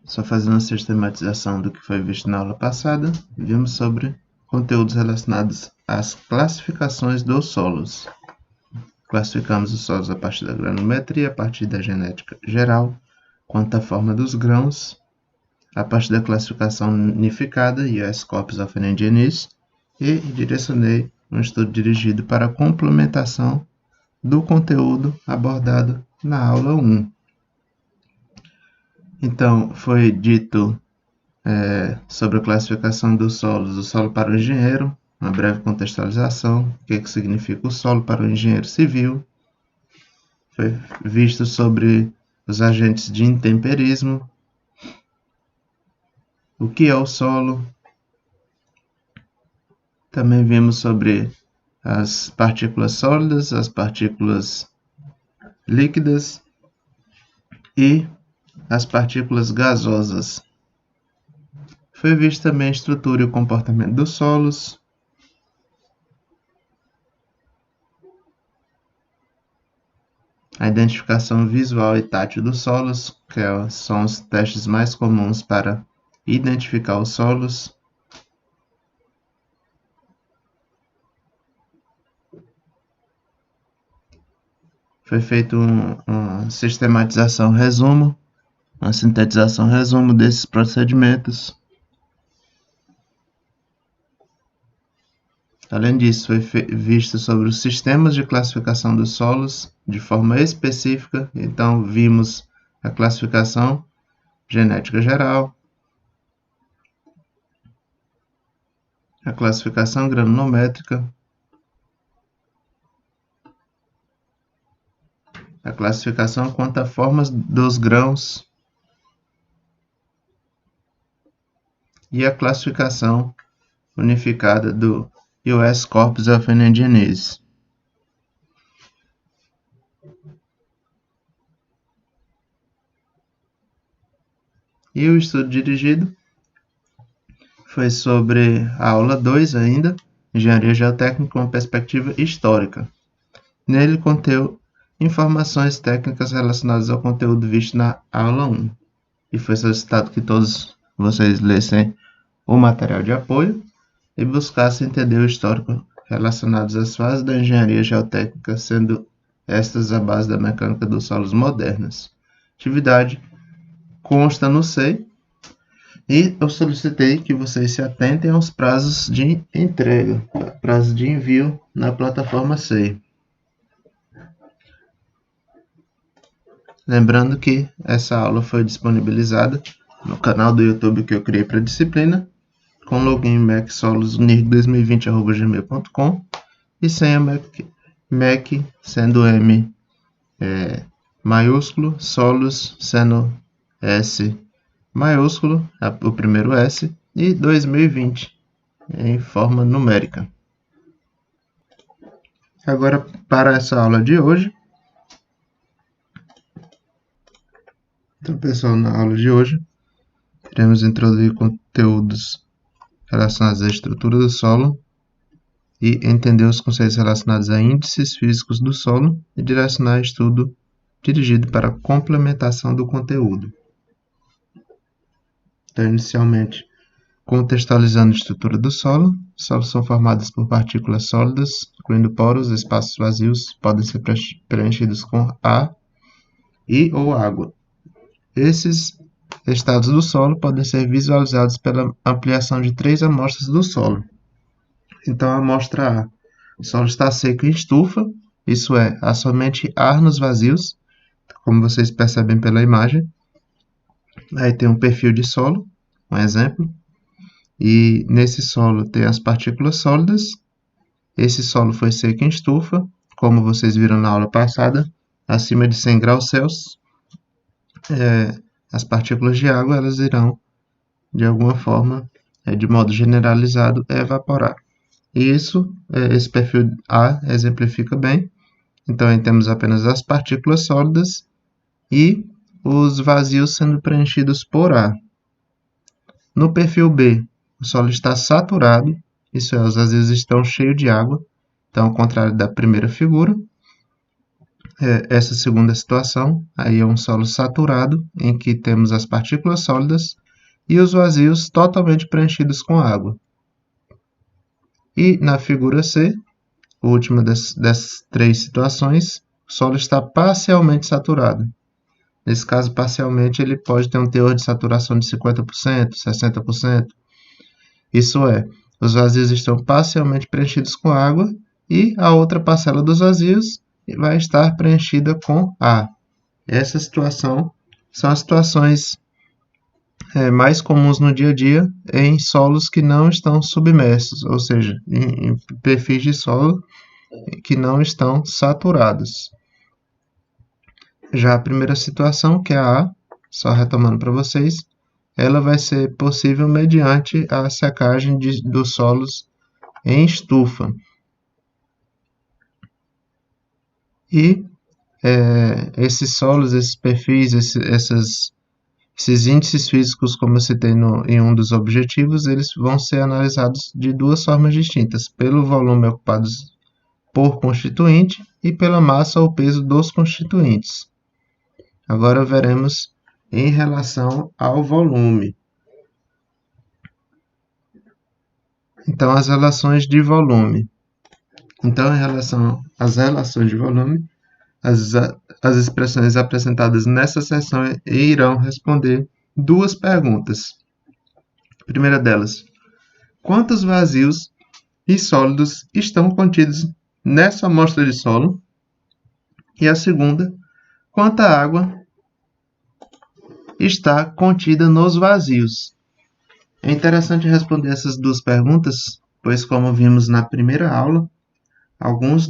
Só fazendo uma sistematização do que foi visto na aula passada, vimos sobre conteúdos relacionados às classificações dos solos. Classificamos os solos a partir da granometria, a partir da genética geral, quanto à forma dos grãos, a partir da classificação unificada, US Corpus of Indigenous, e direcionei um estudo dirigido para a complementação do conteúdo abordado na aula 1. Então, foi dito sobre a classificação dos solos, o solo para o engenheiro, uma breve contextualização, o que significa o solo para o engenheiro civil. Foi visto sobre os agentes de intemperismo, o que é o solo. Também vimos sobre as partículas sólidas, as partículas líquidas e as partículas gasosas. Foi visto também a estrutura e o comportamento dos solos. A identificação visual e tátil dos solos, que são os testes mais comuns para identificar os solos. Foi feito uma sistematização resumo, uma sintetização resumo desses procedimentos. Além disso, foi visto sobre os sistemas de classificação dos solos de forma específica. Então, vimos a classificação genética geral, a classificação granulométrica, a classificação quanto a formas dos grãos e a classificação unificada do US Corpus of Indigenous. E o estudo dirigido foi sobre a aula 2 ainda, Engenharia Geotécnica com uma perspectiva histórica. Nele conteu informações técnicas relacionadas ao conteúdo visto na aula 1. E foi solicitado que todos vocês lessem o material de apoio e buscassem entender o histórico relacionado às fases da engenharia geotécnica, sendo estas a base da mecânica dos solos modernas. Atividade consta no SEI e eu solicitei que vocês se atentem aos prazos de entrega, prazos de envio na plataforma SEI. Lembrando que essa aula foi disponibilizada no canal do YouTube que eu criei para a disciplina, com login macsolosnirg2020@gmail.com e senha Mac sendo M maiúsculo, solos sendo S maiúsculo, o primeiro S, e 2020 em forma numérica. Agora, para essa aula de hoje, então, pessoal, na aula de hoje, iremos introduzir conteúdos relacionados à estrutura do solo e entender os conceitos relacionados a índices físicos do solo e direcionar estudo dirigido para a complementação do conteúdo. Então, inicialmente, contextualizando a estrutura do solo, solos são formados por partículas sólidas, incluindo poros, espaços vazios, podem ser preenchidos com ar e ou água. Esses estados do solo podem ser visualizados pela ampliação de 3 amostras do solo. Então, a amostra A, o solo está seco em estufa, isso é, há somente ar nos vazios, como vocês percebem pela imagem. Aí tem um perfil de solo, um exemplo, e nesse solo tem as partículas sólidas. Esse solo foi seco em estufa, como vocês viram na aula passada, acima de 100 graus Celsius. As partículas de água elas irão, de alguma forma, de modo generalizado, evaporar. E isso, esse perfil A exemplifica bem. Então, aí temos apenas as partículas sólidas e os vazios sendo preenchidos por ar. No perfil B, o solo está saturado, isso é, os vazios estão cheios de água. Então, ao contrário da primeira figura, essa segunda situação, aí é um solo saturado, em que temos as partículas sólidas e os vazios totalmente preenchidos com água. E na figura C, a última das três situações, o solo está parcialmente saturado. Nesse caso, parcialmente, ele pode ter um teor de saturação de 50%, 60%. Isso é, os vazios estão parcialmente preenchidos com água e a outra parcela dos vazios vai estar preenchida com ar. Essa situação são as situações mais comuns no dia a dia em solos que não estão submersos, ou seja, em perfis de solo que não estão saturados. Já a primeira situação, que é a A, só retomando para vocês, ela vai ser possível mediante a secagem dos solos em estufa. E esses solos, esses perfis, esses índices físicos, como eu citei em um dos objetivos, eles vão ser analisados de duas formas distintas, pelo volume ocupado por constituinte e pela massa ou peso dos constituintes. Agora veremos em relação ao volume. Então, as relações de volume. Então, em relação às relações de volume, as expressões apresentadas nessa seção irão responder duas perguntas. A primeira delas, quantos vazios e sólidos estão contidos nessa amostra de solo? E a segunda, quanta água está contida nos vazios? É interessante responder essas duas perguntas, pois, como vimos na primeira aula, alguns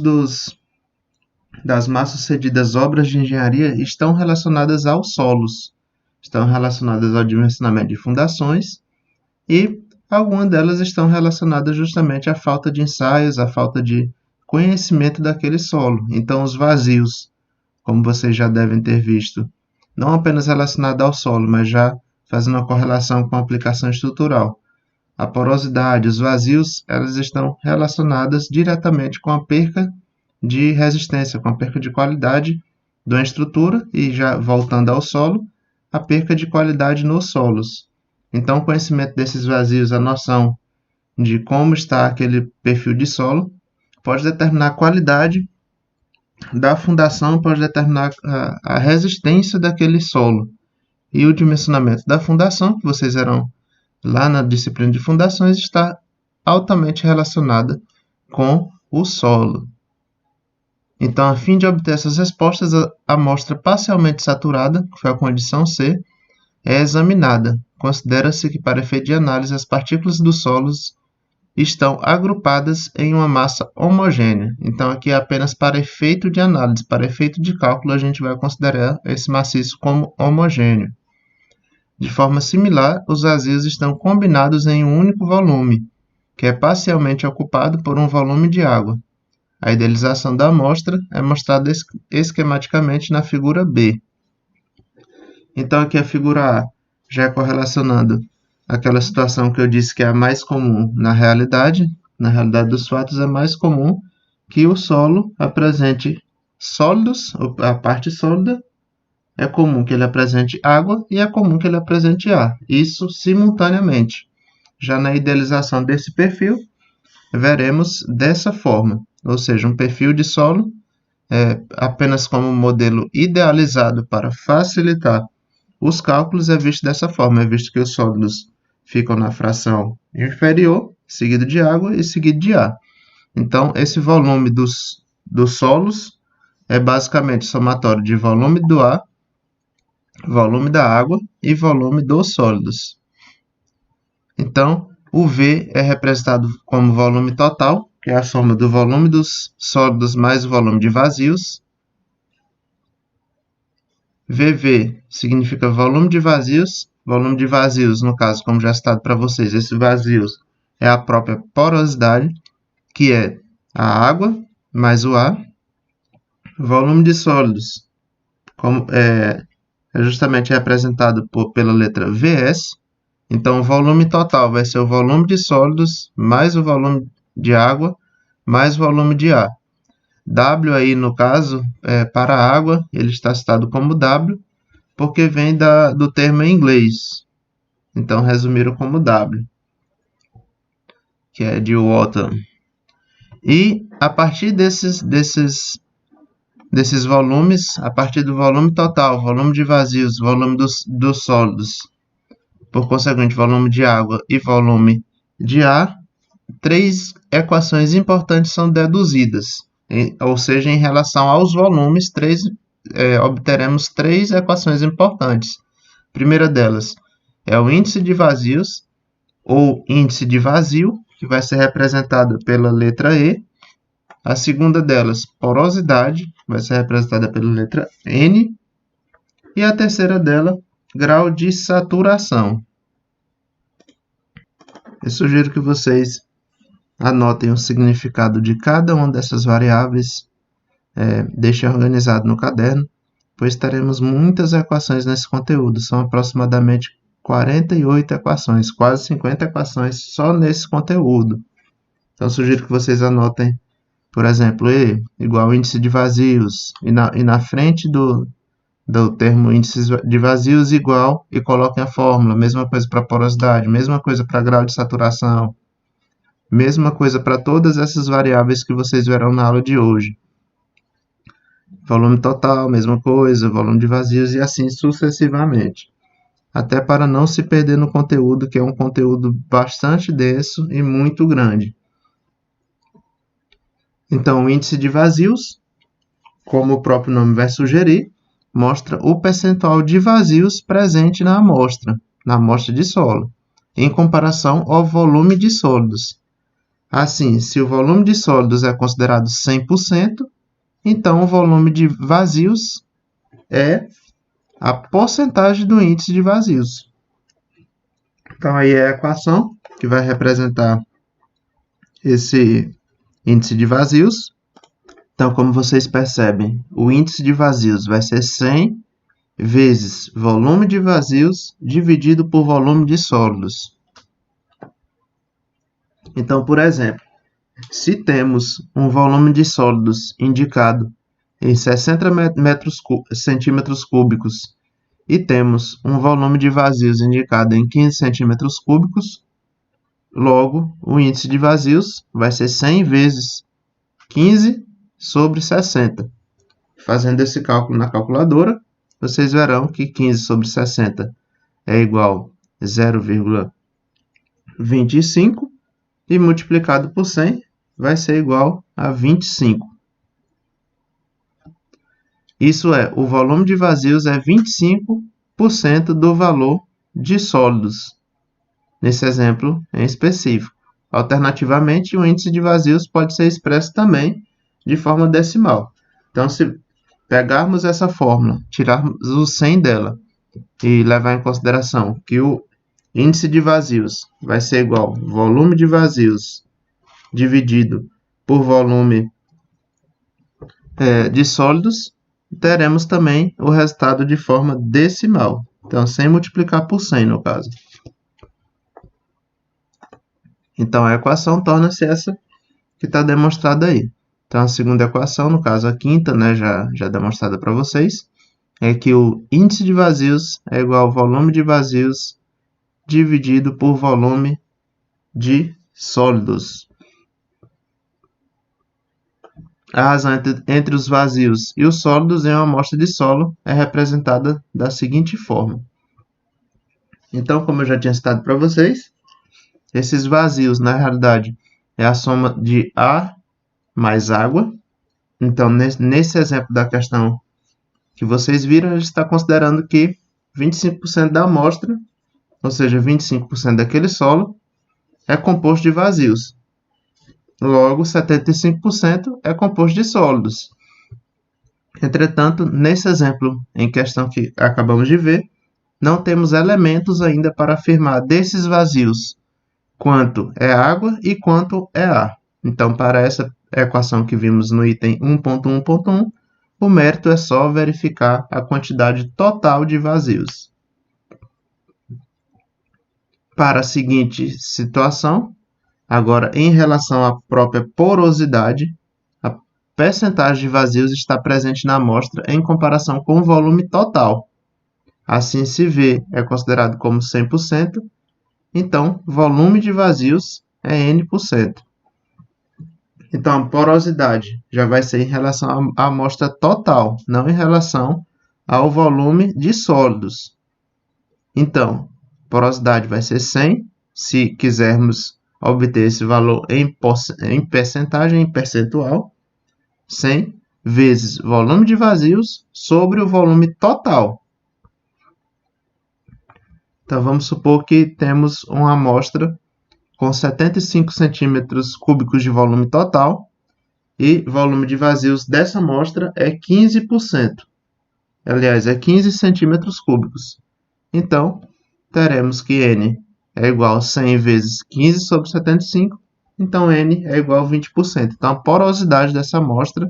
das mal-sucedidas obras de engenharia estão relacionadas aos solos, estão relacionadas ao dimensionamento de fundações e algumas delas estão relacionadas justamente à falta de ensaios, à falta de conhecimento daquele solo. Então, os vazios, como vocês já devem ter visto, não apenas relacionados ao solo, mas já fazendo uma correlação com a aplicação estrutural. A porosidade, os vazios, elas estão relacionadas diretamente com a perca de resistência, com a perca de qualidade da estrutura e, já voltando ao solo, a perca de qualidade nos solos. Então, o conhecimento desses vazios, a noção de como está aquele perfil de solo, pode determinar a qualidade da fundação, pode determinar a resistência daquele solo. E o dimensionamento da fundação, que vocês verão lá na disciplina de fundações, está altamente relacionada com o solo. Então, a fim de obter essas respostas, a amostra parcialmente saturada, que foi a condição C, é examinada. Considera-se que, para efeito de análise, as partículas dos solos estão agrupadas em uma massa homogênea. Então, aqui é apenas para efeito de análise, para efeito de cálculo, a gente vai considerar esse maciço como homogêneo. De forma similar, os vazios estão combinados em um único volume, que é parcialmente ocupado por um volume de água. A idealização da amostra é mostrada esquematicamente na figura B. Então, aqui a figura A já é correlacionando aquela situação que eu disse que é a mais comum na realidade dos fatos, é mais comum que o solo apresente sólidos, a parte sólida, é comum que ele apresente água e é comum que ele apresente ar. Isso simultaneamente. Já na idealização desse perfil, veremos dessa forma, ou seja, um perfil de solo apenas como modelo idealizado para facilitar os cálculos é visto dessa forma, é visto que os sólidos ficam na fração inferior, seguido de água e seguido de ar. Então, esse volume dos solos é basicamente somatório de volume do ar, volume da água e volume dos sólidos. Então, o V é representado como volume total, que é a soma do volume dos sólidos mais o volume de vazios. VV significa volume de vazios. Volume de vazios, no caso, como já citado para vocês, esse vazios é a própria porosidade, que é a água mais o ar. Volume de sólidos é justamente representado pela letra VS. Então, o volume total vai ser o volume de sólidos mais o volume de água mais o volume de ar. W aí, no caso, para a água, ele está citado como W, porque vem do termo em inglês. Então, resumiram como W, que é de water. E a partir desses volumes, a partir do volume total, volume de vazios, volume dos sólidos, por conseguinte, volume de água e volume de ar, 3 equações importantes são deduzidas. Ou seja, em relação aos volumes, obteremos 3 equações importantes. A primeira delas é o índice de vazios, ou índice de vazio, que vai ser representado pela letra E. A segunda delas, porosidade, vai ser representada pela letra N. E a terceira dela, grau de saturação. Eu sugiro que vocês anotem o significado de cada uma dessas variáveis, deixem organizado no caderno, pois teremos muitas equações nesse conteúdo. São aproximadamente 48 equações, quase 50 equações só nesse conteúdo. Então, sugiro que vocês anotem, por exemplo, E igual índice de vazios, e na frente do termo índice de vazios igual, e coloquem a fórmula, mesma coisa para porosidade, mesma coisa para grau de saturação, mesma coisa para todas essas variáveis que vocês verão na aula de hoje. Volume total, mesma coisa, volume de vazios e assim sucessivamente. Até para não se perder no conteúdo, que é um conteúdo bastante denso e muito grande. Então, o índice de vazios, como o próprio nome vai sugerir, mostra o percentual de vazios presente na amostra de solo, em comparação ao volume de sólidos. Assim, se o volume de sólidos é considerado 100%, então o volume de vazios é a porcentagem do índice de vazios. Então, aí é a equação que vai representar esse índice de vazios. Então, como vocês percebem, o índice de vazios vai ser 100 vezes volume de vazios dividido por volume de sólidos. Então, por exemplo, se temos um volume de sólidos indicado em 60 centímetros cúbicos e temos um volume de vazios indicado em 15 centímetros cúbicos, logo, o índice de vazios vai ser 100 vezes 15 sobre 60. Fazendo esse cálculo na calculadora, vocês verão que 15 sobre 60 é igual a 0,25 e multiplicado por 100 vai ser igual a 25. Isso é, o volume de vazios é 25% do valor de sólidos, nesse exemplo em específico. Alternativamente, o índice de vazios pode ser expresso também de forma decimal. Então, se pegarmos essa fórmula, tirarmos o 100 dela e levar em consideração que o índice de vazios vai ser igual ao volume de vazios dividido por volume de sólidos, teremos também o resultado de forma decimal. Então, sem multiplicar por 100 no caso. Então, a equação torna-se essa que está demonstrada aí. Então, a segunda equação, no caso a quinta, né, já demonstrada para vocês, é que o índice de vazios é igual ao volume de vazios dividido por volume de sólidos. A razão entre os vazios e os sólidos em uma amostra de solo é representada da seguinte forma. Então, como eu já tinha citado para vocês, esses vazios, na realidade, é a soma de ar mais água. Então, nesse exemplo da questão que vocês viram, ele está considerando que 25% da amostra, ou seja, 25% daquele solo, é composto de vazios. Logo, 75% é composto de sólidos. Entretanto, nesse exemplo em questão que acabamos de ver, não temos elementos ainda para afirmar desses vazios quanto é água e quanto é ar. Então, para essa equação que vimos no item 1.1.1, o mérito é só verificar a quantidade total de vazios. Para a seguinte situação, agora em relação à própria porosidade, percentagem de vazios está presente na amostra em comparação com o volume total. Assim, se V é considerado como 100%, então volume de vazios é N%. Então, a porosidade já vai ser em relação à amostra total, não em relação ao volume de sólidos. Então, porosidade vai ser 100, se quisermos obter esse valor em percentagem, em percentual, 100 vezes volume de vazios sobre o volume total. Então, vamos supor que temos uma amostra com 75 centímetros cúbicos de volume total e volume de vazios dessa amostra é 15%. Aliás, é 15 centímetros cúbicos. Então, teremos que N é igual a 100 vezes 15 sobre 75, então N é igual a 20%. Então, a porosidade dessa amostra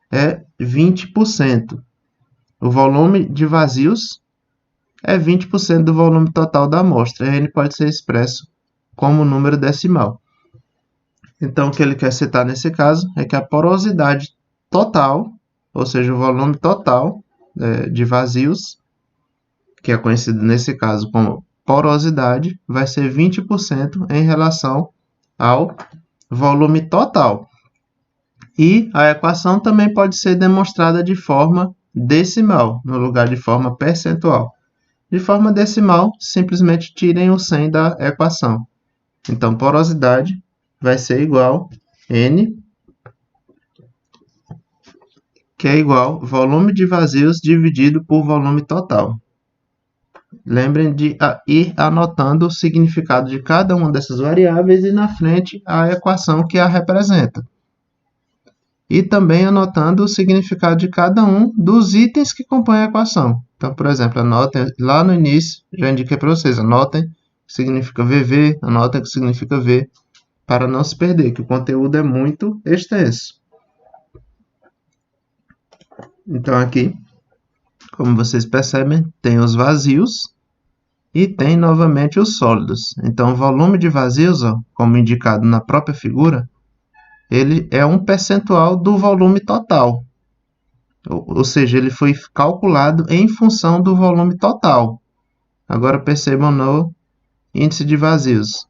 é 20%. O volume de vazios é 20% do volume total da amostra. N pode ser expresso como número decimal. Então, o que ele quer citar nesse caso é que a porosidade total, ou seja, o volume total de vazios, que é conhecido nesse caso como porosidade, vai ser 20% em relação ao volume total. E a equação também pode ser demonstrada de forma decimal, no lugar de forma percentual. De forma decimal, simplesmente tirem o 100 da equação. Então, porosidade vai ser igual a N, que é igual ao volume de vazios dividido por volume total. Lembrem de ir anotando o significado de cada uma dessas variáveis e na frente a equação que a representa. E também anotando o significado de cada um dos itens que compõem a equação. Então, por exemplo, anotem lá no início, já indiquei para vocês, anotem que significa VV, anotem que significa V, para não se perder, que o conteúdo é muito extenso. Então, aqui, como vocês percebem, tem os vazios e tem novamente os sólidos. Então, o volume de vazios, como indicado na própria figura, ele é um percentual do volume total. Ou seja, ele foi calculado em função do volume total. Agora percebam no índice de vazios.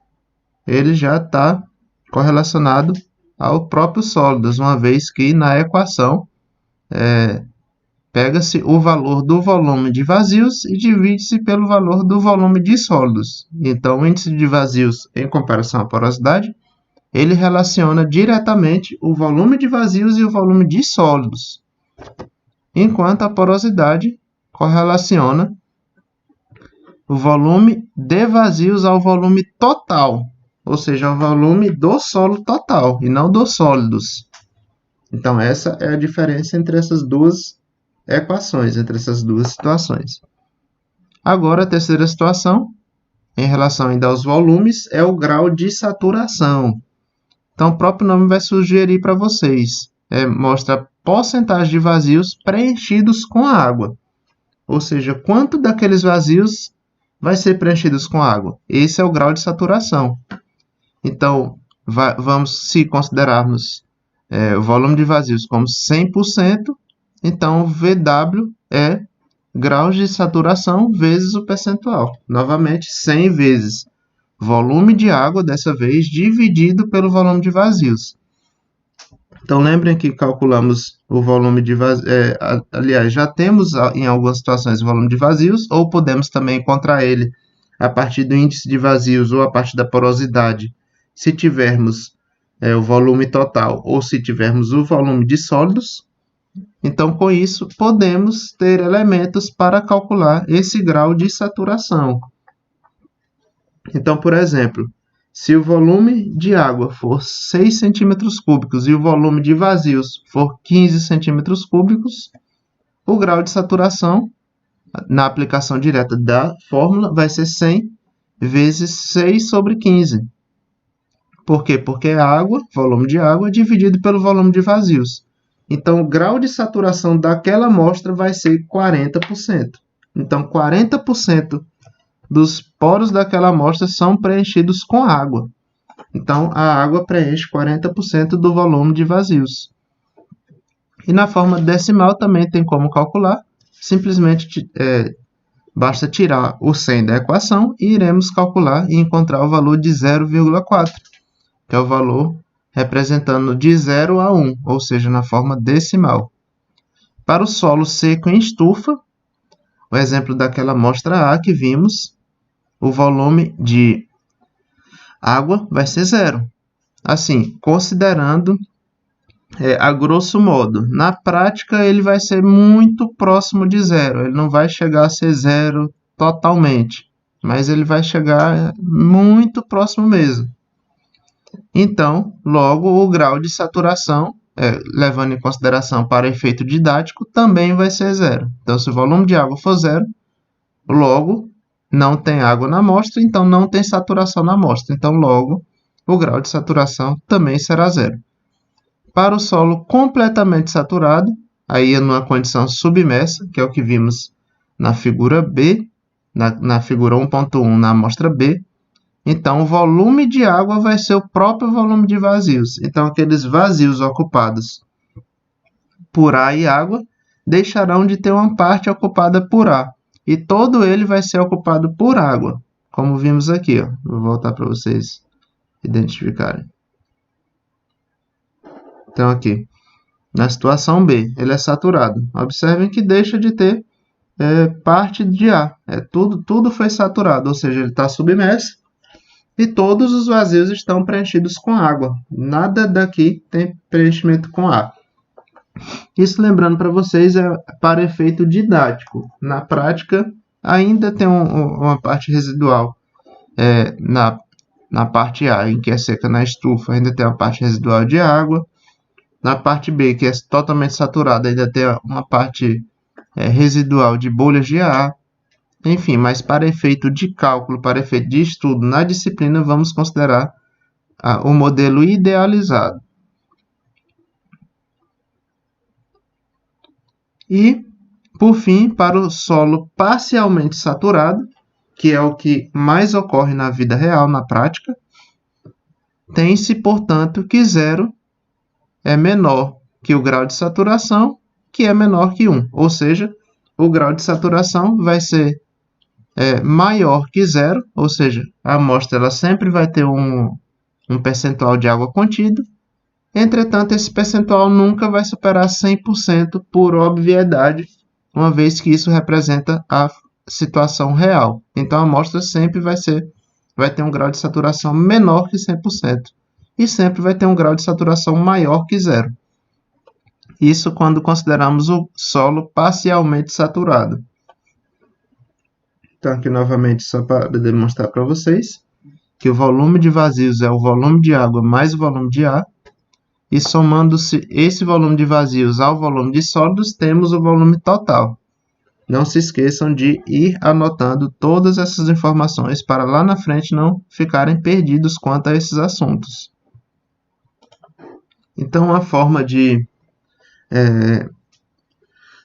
Ele já está correlacionado ao próprio sólidos, uma vez que na equação pega-se o valor do volume de vazios e divide-se pelo valor do volume de sólidos. Então, o índice de vazios em comparação à porosidade, ele relaciona diretamente o volume de vazios e o volume de sólidos, enquanto a porosidade correlaciona o volume de vazios ao volume total, ou seja, ao volume do solo total e não dos sólidos. Então, essa é a diferença entre essas duas equações, entre essas duas situações. Agora, a terceira situação, em relação ainda aos volumes, é o grau de saturação. Então, o próprio nome vai sugerir para vocês. Mostra a porcentagem de vazios preenchidos com água. Ou seja, quanto daqueles vazios vai ser preenchidos com água. Esse é o grau de saturação. Então, se considerarmos o volume de vazios como 100%, então VW é graus de saturação vezes o percentual. Novamente, 100 vezes volume de água, dessa vez, dividido pelo volume de vazios. Então, lembrem que calculamos o volume de vazios. Aliás, já temos em algumas situações o volume de vazios, ou podemos também encontrar ele a partir do índice de vazios ou a partir da porosidade, se tivermos o volume total ou se tivermos o volume de sólidos. Então, com isso, podemos ter elementos para calcular esse grau de saturação. Então, por exemplo, se o volume de água for 6 centímetros cúbicos e o volume de vazios for 15 centímetros cúbicos, o grau de saturação, na aplicação direta da fórmula, vai ser 100 vezes 6 sobre 15. Por quê? Porque é água, volume de água, dividido pelo volume de vazios. Então, o grau de saturação daquela amostra vai ser 40%. Então, 40% dos poros daquela amostra são preenchidos com água. Então, a água preenche 40% do volume de vazios. E na forma decimal também tem como calcular, simplesmente basta tirar o 100 da equação e iremos calcular e encontrar o valor de 0,4, que é o valor representando de 0 a 1, ou seja, na forma decimal. Para o solo seco em estufa, o exemplo daquela amostra A que vimos, o volume de água vai ser 0. Assim, considerando a grosso modo. Na prática, ele vai ser muito próximo de 0. Ele não vai chegar a ser 0 totalmente, mas ele vai chegar muito próximo mesmo. Então, logo, o grau de saturação, levando em consideração para efeito didático, também vai ser 0. Então, se o volume de água for 0, logo, não tem água na amostra, então não tem saturação na amostra. Então, logo, o grau de saturação também será 0. Para o solo completamente saturado, aí numa condição submersa, que é o que vimos na figura B, na figura 1.1, na amostra B, então o volume de água vai ser o próprio volume de vazios. Então, aqueles vazios ocupados por ar e água deixarão de ter uma parte ocupada por ar, e todo ele vai ser ocupado por água, como vimos aqui. Vou voltar para vocês identificarem. Então, aqui, na situação B, ele é saturado. Observem que deixa de ter parte de ar. Tudo foi saturado, ou seja, ele está submerso e todos os vazios estão preenchidos com água. Nada daqui tem preenchimento com ar. Isso, lembrando para vocês, é para efeito didático. Na prática, ainda tem uma parte residual na parte A, em que é seca na estufa, ainda tem uma parte residual de água. Na parte B, que é totalmente saturada, ainda tem uma parte residual de bolhas de ar. Enfim, mas para efeito de cálculo, para efeito de estudo na disciplina, vamos considerar o modelo idealizado. E, por fim, para o solo parcialmente saturado, que é o que mais ocorre na vida real, na prática, tem-se, portanto, que 0 é menor que o grau de saturação, que é menor que 1. Ou seja, o grau de saturação vai ser maior que 0, ou seja, a amostra ela sempre vai ter um percentual de água contido. Entretanto, esse percentual nunca vai superar 100% por obviedade, uma vez que isso representa a situação real. Então, a amostra sempre vai ter um grau de saturação menor que 100%. E sempre vai ter um grau de saturação maior que 0. Isso quando consideramos o solo parcialmente saturado. Então, aqui novamente, só para demonstrar para vocês que o volume de vazios é o volume de água mais o volume de ar. E somando-se esse volume de vazios ao volume de sólidos, temos o volume total. Não se esqueçam de ir anotando todas essas informações para lá na frente não ficarem perdidos quanto a esses assuntos. Então, a forma de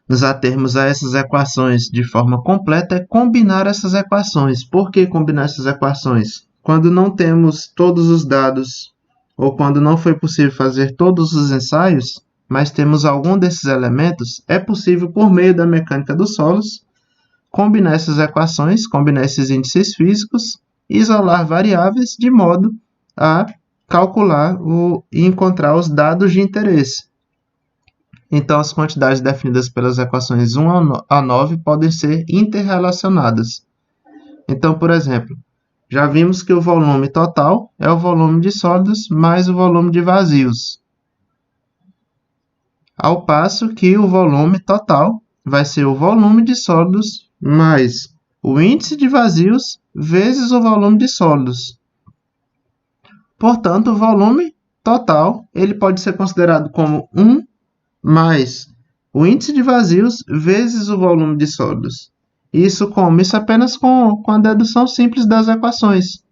nos atermos a essas equações de forma completa é combinar essas equações. Por que combinar essas equações? Quando não temos todos os dados ou quando não foi possível fazer todos os ensaios, mas temos algum desses elementos, é possível, por meio da mecânica dos solos, combinar essas equações, combinar esses índices físicos, isolar variáveis de modo a calcular e encontrar os dados de interesse. Então, as quantidades definidas pelas equações 1 a 9 podem ser interrelacionadas. Então, por exemplo, já vimos que o volume total é o volume de sólidos mais o volume de vazios. Ao passo que o volume total vai ser o volume de sólidos mais o índice de vazios vezes o volume de sólidos. Portanto, o volume total ele pode ser considerado como 1 mais o índice de vazios vezes o volume de sólidos. Isso como? Isso apenas com a dedução simples das equações.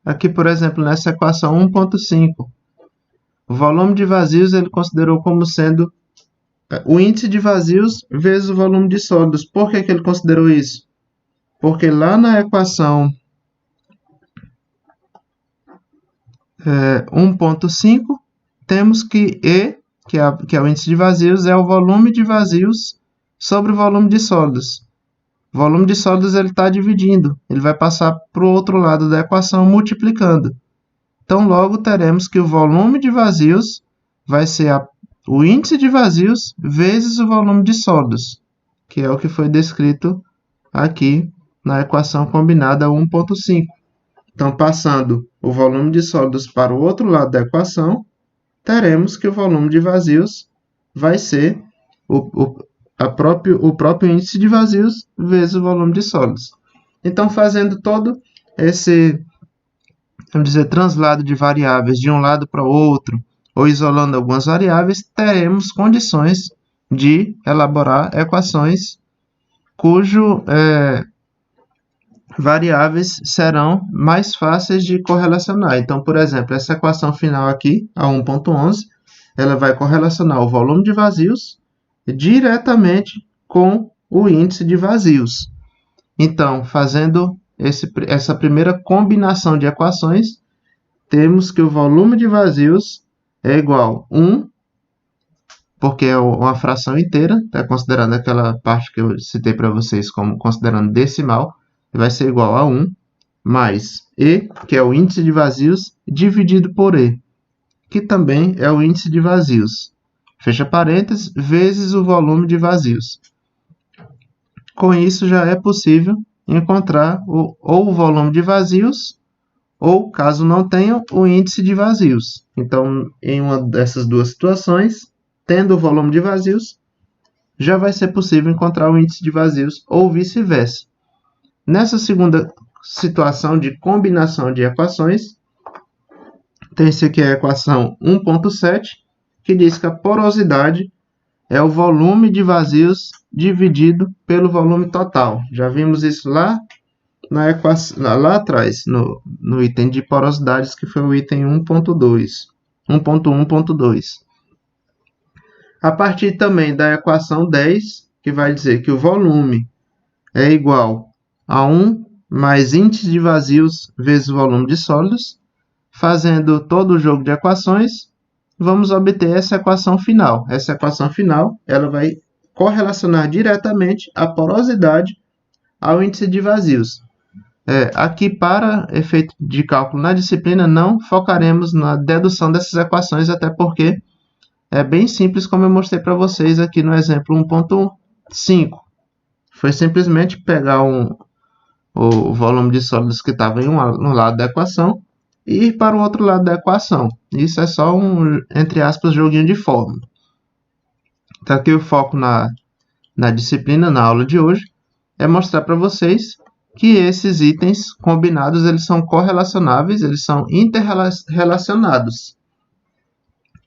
Aqui, por exemplo, nessa equação 1.5, o volume de vazios ele considerou como sendo o índice de vazios vezes o volume de sólidos. Por que ele considerou isso? Porque lá na equação 1.5, temos que E, que é o índice de vazios, é o volume de vazios sobre o volume de sólidos. O volume de sólidos ele está dividindo, ele vai passar para o outro lado da equação multiplicando. Então, logo teremos que o volume de vazios vai ser o índice de vazios vezes o volume de sólidos, que é o que foi descrito aqui na equação combinada 1.5. Então, passando o volume de sólidos para o outro lado da equação, teremos que o volume de vazios vai ser o próprio índice de vazios vezes o volume de sólidos. Então, fazendo todo esse, vamos dizer, translado de variáveis de um lado para o outro, ou isolando algumas variáveis, teremos condições de elaborar equações cujo variáveis serão mais fáceis de correlacionar. Então, por exemplo, essa equação final aqui, a 1.11, ela vai correlacionar o volume de vazios diretamente com o índice de vazios. Então, fazendo essa primeira combinação de equações, temos que o volume de vazios é igual a 1, porque é uma fração inteira, está considerando aquela parte que eu citei para vocês como considerando decimal, vai ser igual a 1, mais E, que é o índice de vazios, dividido por E, que também é o índice de vazios. Fecha parênteses, vezes o volume de vazios. Com isso, já é possível encontrar ou o volume de vazios, ou, caso não tenha, o índice de vazios. Então, em uma dessas duas situações, tendo o volume de vazios, já vai ser possível encontrar o índice de vazios, ou vice-versa. Nessa segunda situação de combinação de equações, tem-se aqui a equação 1.7, que diz que a porosidade é o volume de vazios dividido pelo volume total. Já vimos isso lá na equação, lá atrás, no item de porosidades, que foi o item 1.1.2. A partir também da equação 10, que vai dizer que o volume é igual a 1 mais índice de vazios vezes o volume de sólidos. Fazendo todo o jogo de equações, vamos obter essa equação final. Essa equação final ela vai correlacionar diretamente a porosidade ao índice de vazios. Aqui, para efeito de cálculo na disciplina, não focaremos na dedução dessas equações, até porque é bem simples, como eu mostrei para vocês aqui no exemplo 1.5. Foi simplesmente pegar o volume de sólidos que estava no lado da equação e ir para o outro lado da equação. Isso é só um, entre aspas, joguinho de fórmula. Então, aqui o foco na disciplina, na aula de hoje, é mostrar para vocês que esses itens combinados eles são correlacionáveis, eles são interrelacionados.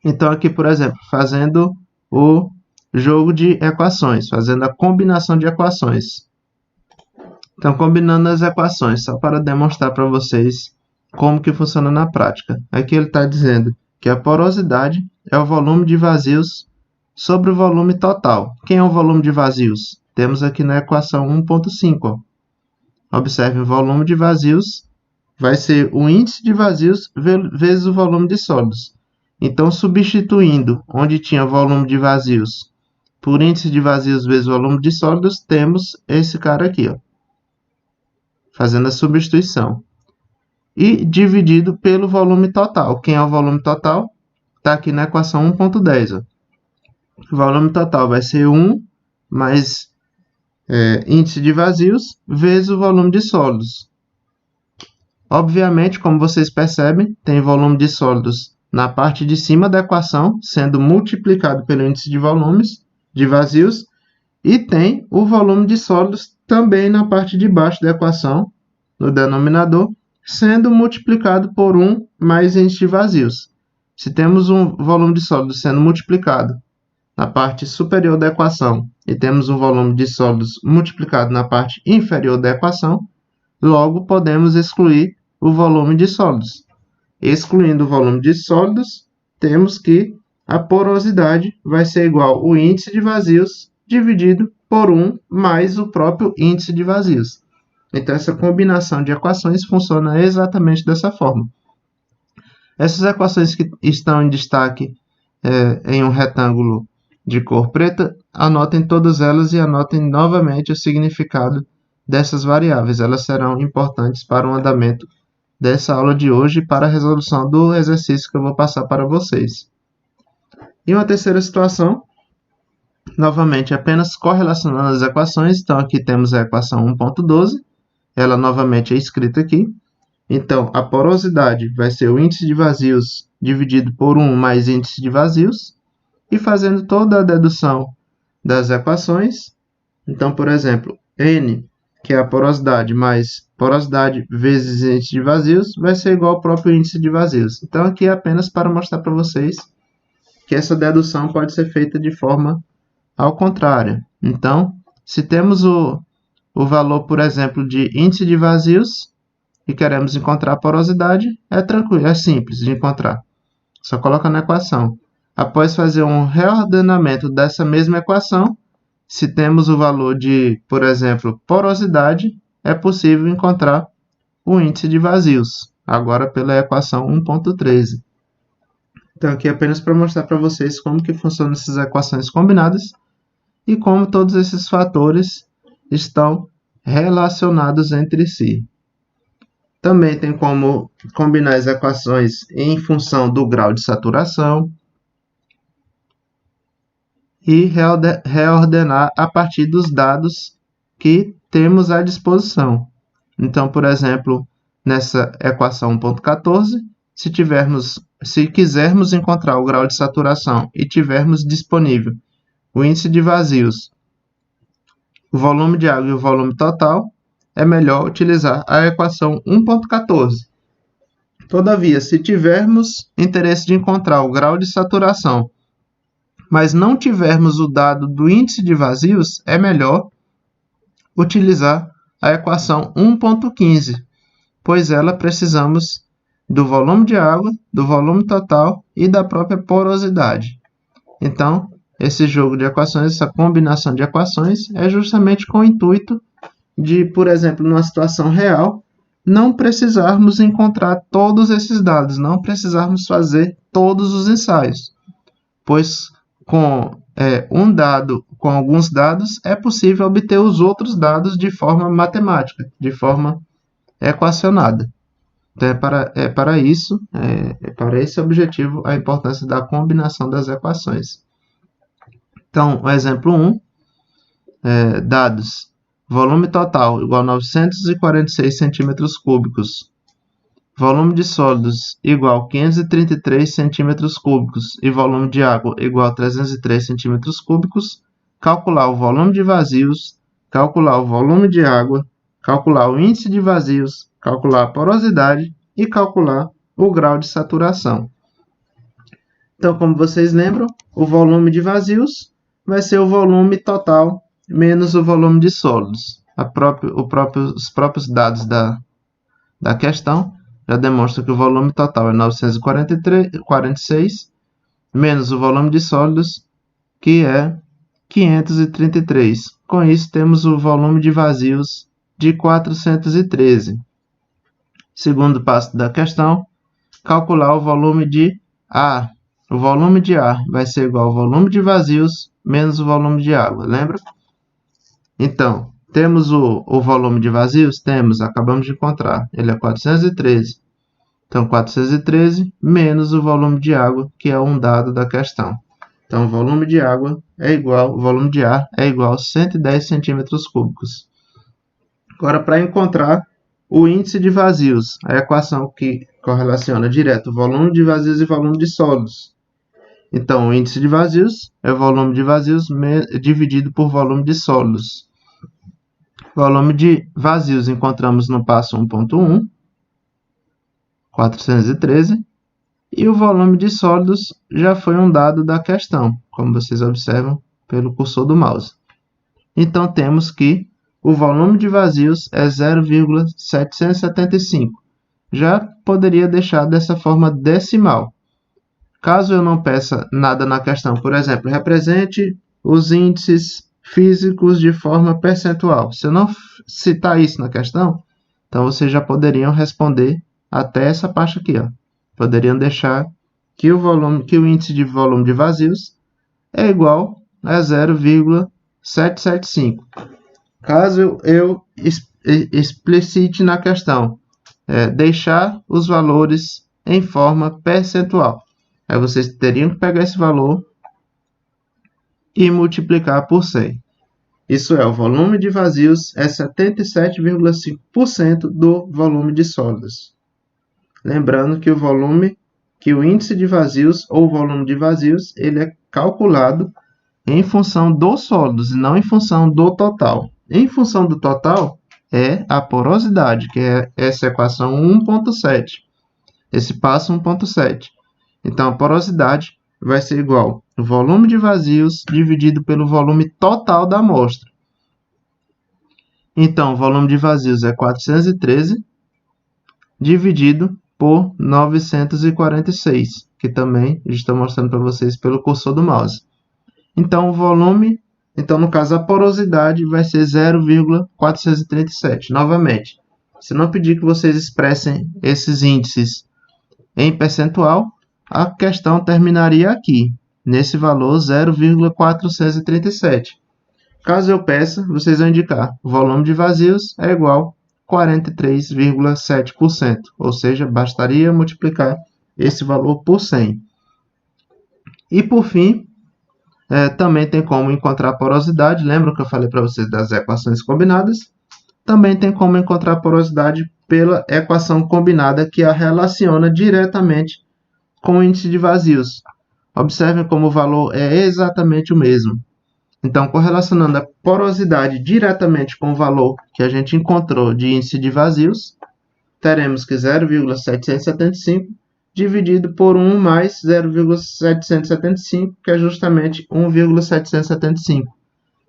Então, aqui, por exemplo, fazendo o jogo de equações, fazendo a combinação de equações. Então, combinando as equações, só para demonstrar para vocês como que funciona na prática. Aqui ele está dizendo que a porosidade é o volume de vazios sobre o volume total. Quem é o volume de vazios? Temos aqui na equação 1.5. Observe, o volume de vazios vai ser o índice de vazios vezes o volume de sólidos. Então, substituindo onde tinha volume de vazios por índice de vazios vezes volume de sólidos, temos esse cara aqui, ó, fazendo a substituição. E dividido pelo volume total. Quem é o volume total? Está aqui na equação 1.10. O volume total vai ser 1 mais índice de vazios vezes o volume de sólidos. Obviamente, como vocês percebem, tem volume de sólidos na parte de cima da equação, sendo multiplicado pelo índice de volumes de vazios, e tem o volume de sólidos também na parte de baixo da equação, no denominador, sendo multiplicado por 1 mais índice de vazios. Se temos um volume de sólidos sendo multiplicado na parte superior da equação e temos um volume de sólidos multiplicado na parte inferior da equação, logo podemos excluir o volume de sólidos. Excluindo o volume de sólidos, temos que a porosidade vai ser igual ao índice de vazios dividido por 1 mais o próprio índice de vazios. Então, essa combinação de equações funciona exatamente dessa forma. Essas equações que estão em destaque em um retângulo de cor preta, anotem todas elas e anotem novamente o significado dessas variáveis. Elas serão importantes para o andamento dessa aula de hoje e para a resolução do exercício que eu vou passar para vocês. E uma terceira situação, novamente apenas correlacionando as equações. Então aqui temos a equação 1.12, ela novamente é escrita aqui. Então a porosidade vai ser o índice de vazios dividido por 1 mais índice de vazios, e fazendo toda a dedução das equações. Então, por exemplo, N, que é a porosidade, mais porosidade vezes índice de vazios, vai ser igual ao próprio índice de vazios. Então, aqui é apenas para mostrar para vocês que essa dedução pode ser feita de forma ao contrário. Então, se temos o valor, por exemplo, de índice de vazios e queremos encontrar a porosidade, é tranquilo, é simples de encontrar. Só coloca na equação. Após fazer um reordenamento dessa mesma equação, se temos o valor de, por exemplo, porosidade, é possível encontrar o índice de vazios, agora pela equação 1.13. Então, aqui é apenas para mostrar para vocês como que funcionam essas equações combinadas e como todos esses fatores estão relacionados entre si. Também tem como combinar as equações em função do grau de saturação e reordenar a partir dos dados que temos à disposição. Então, por exemplo, nessa equação 1.14, se quisermos encontrar o grau de saturação e tivermos disponível o índice de vazios, o volume de água e o volume total, é melhor utilizar a equação 1.14. Todavia, se tivermos interesse de encontrar o grau de saturação, mas não tivermos o dado do índice de vazios, é melhor utilizar a equação 1.15, pois ela precisamos do volume de água, do volume total e da própria porosidade. Então, esse jogo de equações, essa combinação de equações, é justamente com o intuito de, por exemplo, numa situação real, não precisarmos encontrar todos esses dados, não precisarmos fazer todos os ensaios, pois com alguns dados é possível obter os outros dados de forma matemática, de forma equacionada. Então é para esse objetivo a importância da combinação das equações. Então, o exemplo 1, dados. Volume total igual a 946 centímetros cúbicos. Volume de sólidos igual a 533 centímetros cúbicos e volume de água igual a 303 centímetros cúbicos. Calcular o volume de vazios, calcular o volume de água, calcular o índice de vazios, calcular a porosidade e calcular o grau de saturação. Então, como vocês lembram, o volume de vazios vai ser o volume total menos o volume de sólidos. Os próprios dados da questão já demonstram que o volume total é 946 menos o volume de sólidos, que é 533. Com isso, temos o volume de vazios de 413. Segundo passo da questão, calcular o volume de ar. O volume de ar vai ser igual ao volume de vazios menos o volume de água, lembra? Então, temos o volume de vazios? Temos, acabamos de encontrar. Ele é 413. Então, 413 menos o volume de água, que é um dado da questão. Então, o volume de ar é igual a 110 centímetros cúbicos. Agora, para encontrar o índice de vazios, a equação que correlaciona direto o volume de vazios e volume de sólidos. Então, o índice de vazios é o volume de vazios dividido por volume de sólidos. Volume de vazios encontramos no passo 1.1, 413, e o volume de sólidos já foi um dado da questão, como vocês observam pelo cursor do mouse. Então, temos que o volume de vazios é 0,775. Já poderia deixar dessa forma decimal. Caso eu não peça nada na questão, por exemplo, represente os índices físicos de forma percentual. Se eu não citar isso na questão, então vocês já poderiam responder até essa parte aqui, ó. Poderiam deixar que o índice de volume de vazios é igual a 0,775. Caso eu explicite na questão, deixar os valores em forma percentual. Aí vocês teriam que pegar esse valor e multiplicar por 100. Isso é, o volume de vazios é 77,5% do volume de sólidos. Lembrando que o índice de vazios ou volume de vazios, ele é calculado em função dos sólidos e não em função do total. Em função do total é a porosidade, que é essa equação 1.7. Esse passo 1.7. Então, a porosidade vai ser igual ao volume de vazios dividido pelo volume total da amostra. Então, o volume de vazios é 413 dividido por 946, que também estou mostrando para vocês pelo cursor do mouse. Então, no caso, a porosidade vai ser 0,437. Novamente, se não pedir que vocês expressem esses índices em percentual, a questão terminaria aqui, nesse valor 0,437. Caso eu peça, vocês vão indicar o volume de vazios é igual a 43,7%, ou seja, bastaria multiplicar esse valor por 100. E por fim, também tem como encontrar a porosidade. Lembram que eu falei para vocês das equações combinadas? Também tem como encontrar a porosidade pela equação combinada que a relaciona diretamente com o índice de vazios. Observem como o valor é exatamente o mesmo. Então, correlacionando a porosidade diretamente com o valor que a gente encontrou de índice de vazios, teremos que 0,775 dividido por 1 mais 0,775, que é justamente 1,775.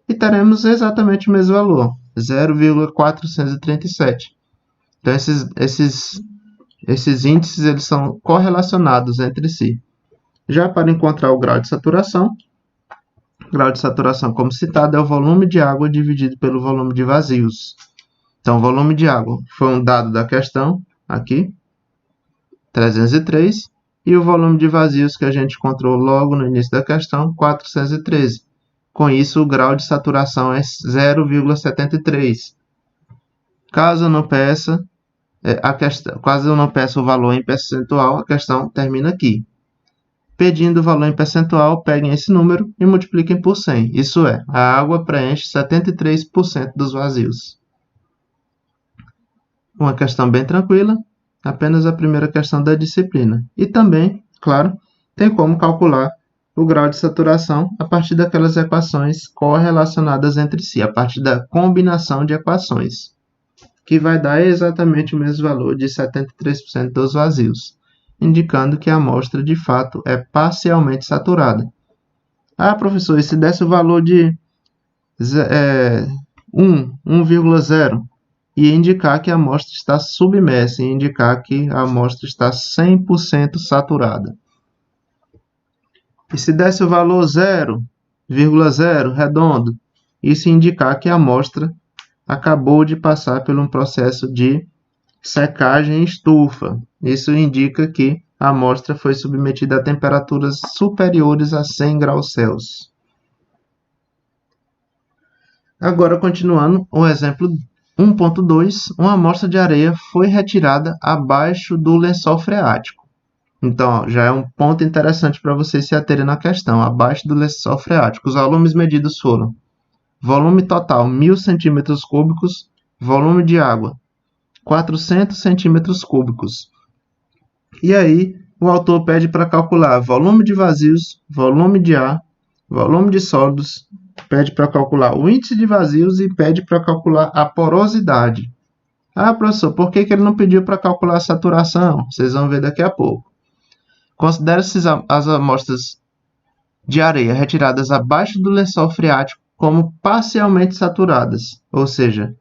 E teremos exatamente o mesmo valor, 0,437. Então, esses índices eles são correlacionados entre si. Já para encontrar o grau de saturação, como citado, é o volume de água dividido pelo volume de vazios. Então, o volume de água foi um dado da questão, aqui, 303, e o volume de vazios que a gente encontrou logo no início da questão, 413. Com isso, o grau de saturação é 0,73. Caso eu não peça o valor em percentual, a questão termina aqui. Pedindo o valor em percentual, peguem esse número e multipliquem por 100. Isso é, a água preenche 73% dos vazios. Uma questão bem tranquila, apenas a primeira questão da disciplina. E também, claro, tem como calcular o grau de saturação a partir daquelas equações correlacionadas entre si, a partir da combinação de equações, que vai dar exatamente o mesmo valor de 73% dos vazios, indicando que a amostra de fato é parcialmente saturada. Ah, professor, e se desse o valor de 1,0 e indicar que a amostra está submersa, e indicar que a amostra está 100% saturada? E se desse o valor 0,0 redondo, isso indicar que a amostra acabou de passar por um processo de secagem em estufa. Isso indica que a amostra foi submetida a temperaturas superiores a 100 graus Celsius. Agora, continuando, o exemplo 1.2, uma amostra de areia foi retirada abaixo do lençol freático. Então, já é um ponto interessante para vocês se aterem na questão, abaixo do lençol freático. Os volumes medidos foram volume total 1.000 cm3, volume de água 400 cm3. E aí, o autor pede para calcular volume de vazios, volume de ar, volume de sólidos, pede para calcular o índice de vazios e pede para calcular a porosidade. Ah, professor, por que ele não pediu para calcular a saturação? Vocês vão ver daqui a pouco. Considere-se as amostras de areia retiradas abaixo do lençol freático como parcialmente saturadas, ou seja,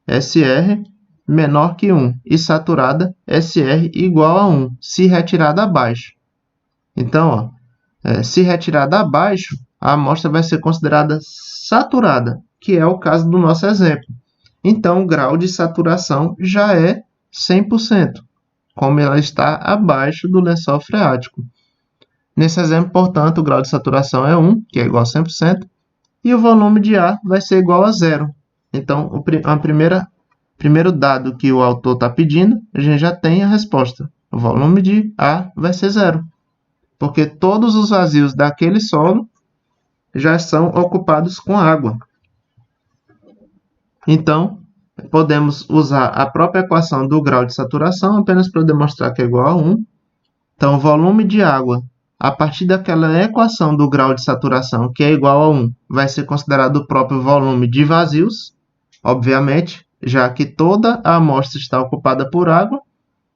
SR menor que 1 e saturada SR igual a 1, se retirada abaixo. Então, se retirada abaixo, a amostra vai ser considerada saturada, que é o caso do nosso exemplo. Então, o grau de saturação já é 100%. como ela está abaixo do lençol freático. Nesse exemplo, portanto, o grau de saturação é 1, que é igual a 100%, e o volume de ar vai ser igual a 0. Então, o primeiro dado que o autor está pedindo, a gente já tem a resposta. O volume de ar vai ser 0, porque todos os vazios daquele solo já são ocupados com água. Então, podemos usar a própria equação do grau de saturação apenas para demonstrar que é igual a 1. Então, o volume de água, a partir daquela equação do grau de saturação, que é igual a 1, vai ser considerado o próprio volume de vazios, obviamente, já que toda a amostra está ocupada por água,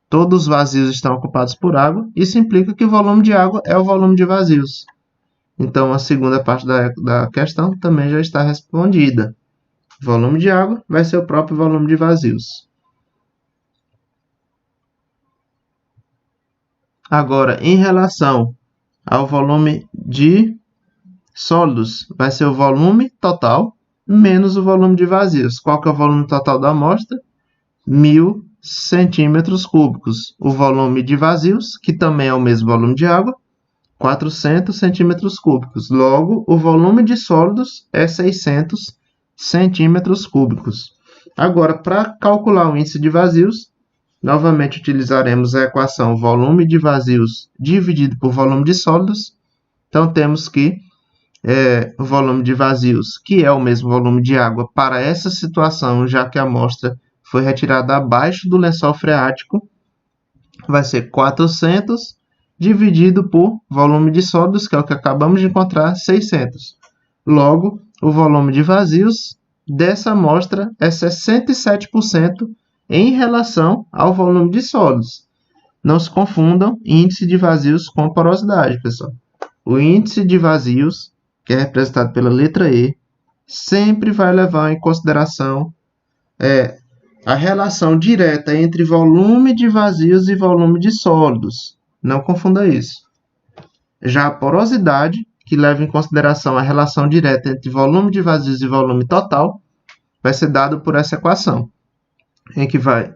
todos os vazios estão ocupados por água, isso implica que o volume de água é o volume de vazios. Então, a segunda parte da questão também já está respondida. O volume de água vai ser o próprio volume de vazios. Agora, em relação ao volume de sólidos, vai ser o volume total menos o volume de vazios. Qual que é o volume total da amostra? 1.000 centímetros cúbicos. O volume de vazios, que também é o mesmo volume de água, 400 centímetros cúbicos. Logo, o volume de sólidos é 600 centímetros cúbicos. Agora, para calcular o índice de vazios, novamente utilizaremos a equação volume de vazios dividido por volume de sólidos. Então, temos que o volume de vazios, que é o mesmo volume de água para essa situação, já que a amostra foi retirada abaixo do lençol freático, vai ser 400 dividido por volume de sólidos, que é o que acabamos de encontrar, 600. Logo, o volume de vazios dessa amostra é 67% em relação ao volume de sólidos. Não se confundam índice de vazios com porosidade, pessoal. O índice de vazios, que é representado pela letra E, sempre vai levar em consideração a relação direta entre volume de vazios e volume de sólidos. Não confunda isso. Já a porosidade, que leva em consideração a relação direta entre volume de vazios e volume total, vai ser dado por essa equação, em que vai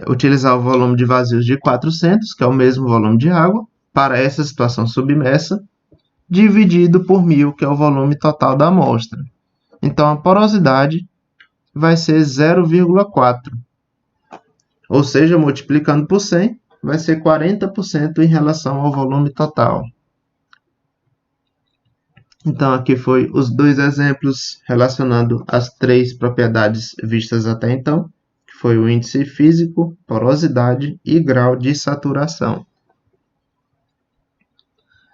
utilizar o volume de vazios de 400, que é o mesmo volume de água, para essa situação submersa, dividido por 1.000, que é o volume total da amostra. Então, a porosidade vai ser 0,4. Ou seja, multiplicando por 100, vai ser 40% em relação ao volume total. Então, aqui foi os dois exemplos relacionando as três propriedades vistas até então, que foi o índice físico, porosidade e grau de saturação.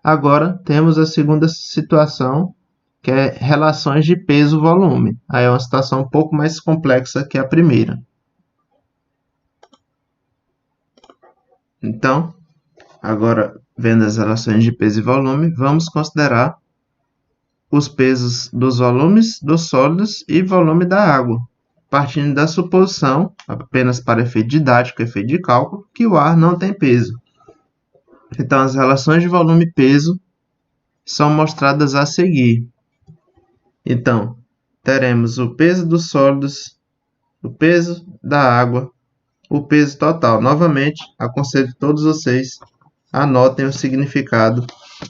Agora, temos a segunda situação, que é relações de peso-volume. Aí é uma situação um pouco mais complexa que a primeira. Então, agora, vendo as relações de peso e volume, vamos considerar os pesos dos volumes dos sólidos e volume da água, partindo da suposição, apenas para efeito didático, efeito de cálculo, que o ar não tem peso. Então, as relações de volume e peso são mostradas a seguir. Então, teremos o peso dos sólidos, o peso da água, o peso total. Novamente, aconselho todos vocês anotem o significado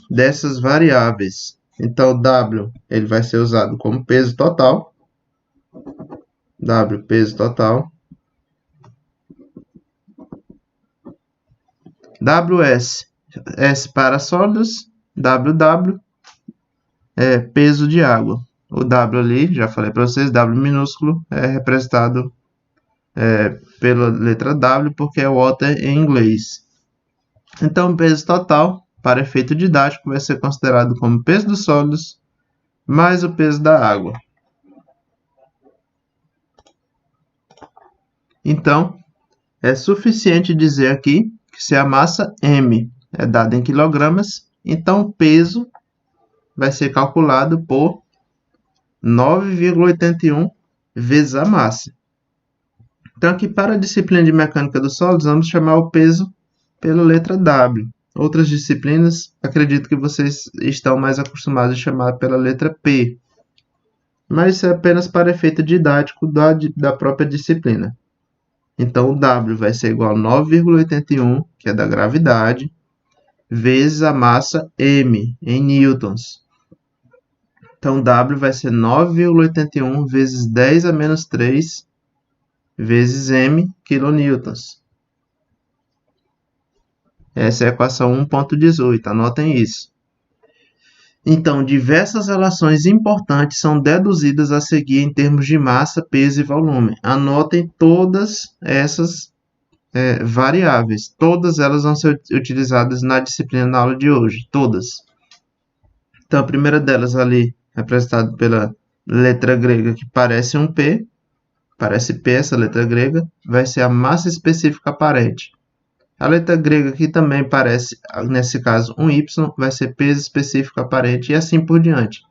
dessas variáveis. Então, W ele vai ser usado como peso total. W, peso total. WS, S para sólidos. WW é peso de água. O W ali, já falei para vocês, W minúsculo é representado pela letra W, porque é water em inglês. Então, o peso total, para efeito didático, vai ser considerado como peso dos sólidos mais o peso da água. Então, é suficiente dizer aqui que se a massa M é dada em quilogramas, então o peso vai ser calculado por 9,81 vezes a massa. Então, aqui para a disciplina de mecânica dos sólidos, vamos chamar o peso pela letra W. Outras disciplinas, acredito que vocês estão mais acostumados a chamar pela letra P. Mas isso é apenas para efeito didático da própria disciplina. Então, o W vai ser igual a 9,81, que é da gravidade, vezes a massa M, em newtons. Então, W vai ser 9,81 vezes 10 a menos 3 vezes M, quilonewtons. Essa é a equação 1.18, anotem isso. Então, diversas relações importantes são deduzidas a seguir em termos de massa, peso e volume. Anotem todas essas variáveis. Todas elas vão ser utilizadas na disciplina na aula de hoje. Todas. Então, a primeira delas ali, representada pela letra grega que parece um P. Parece P essa letra grega. Vai ser a massa específica aparente. A letra grega que também parece, nesse caso, um Y, vai ser peso específico aparente e assim por diante.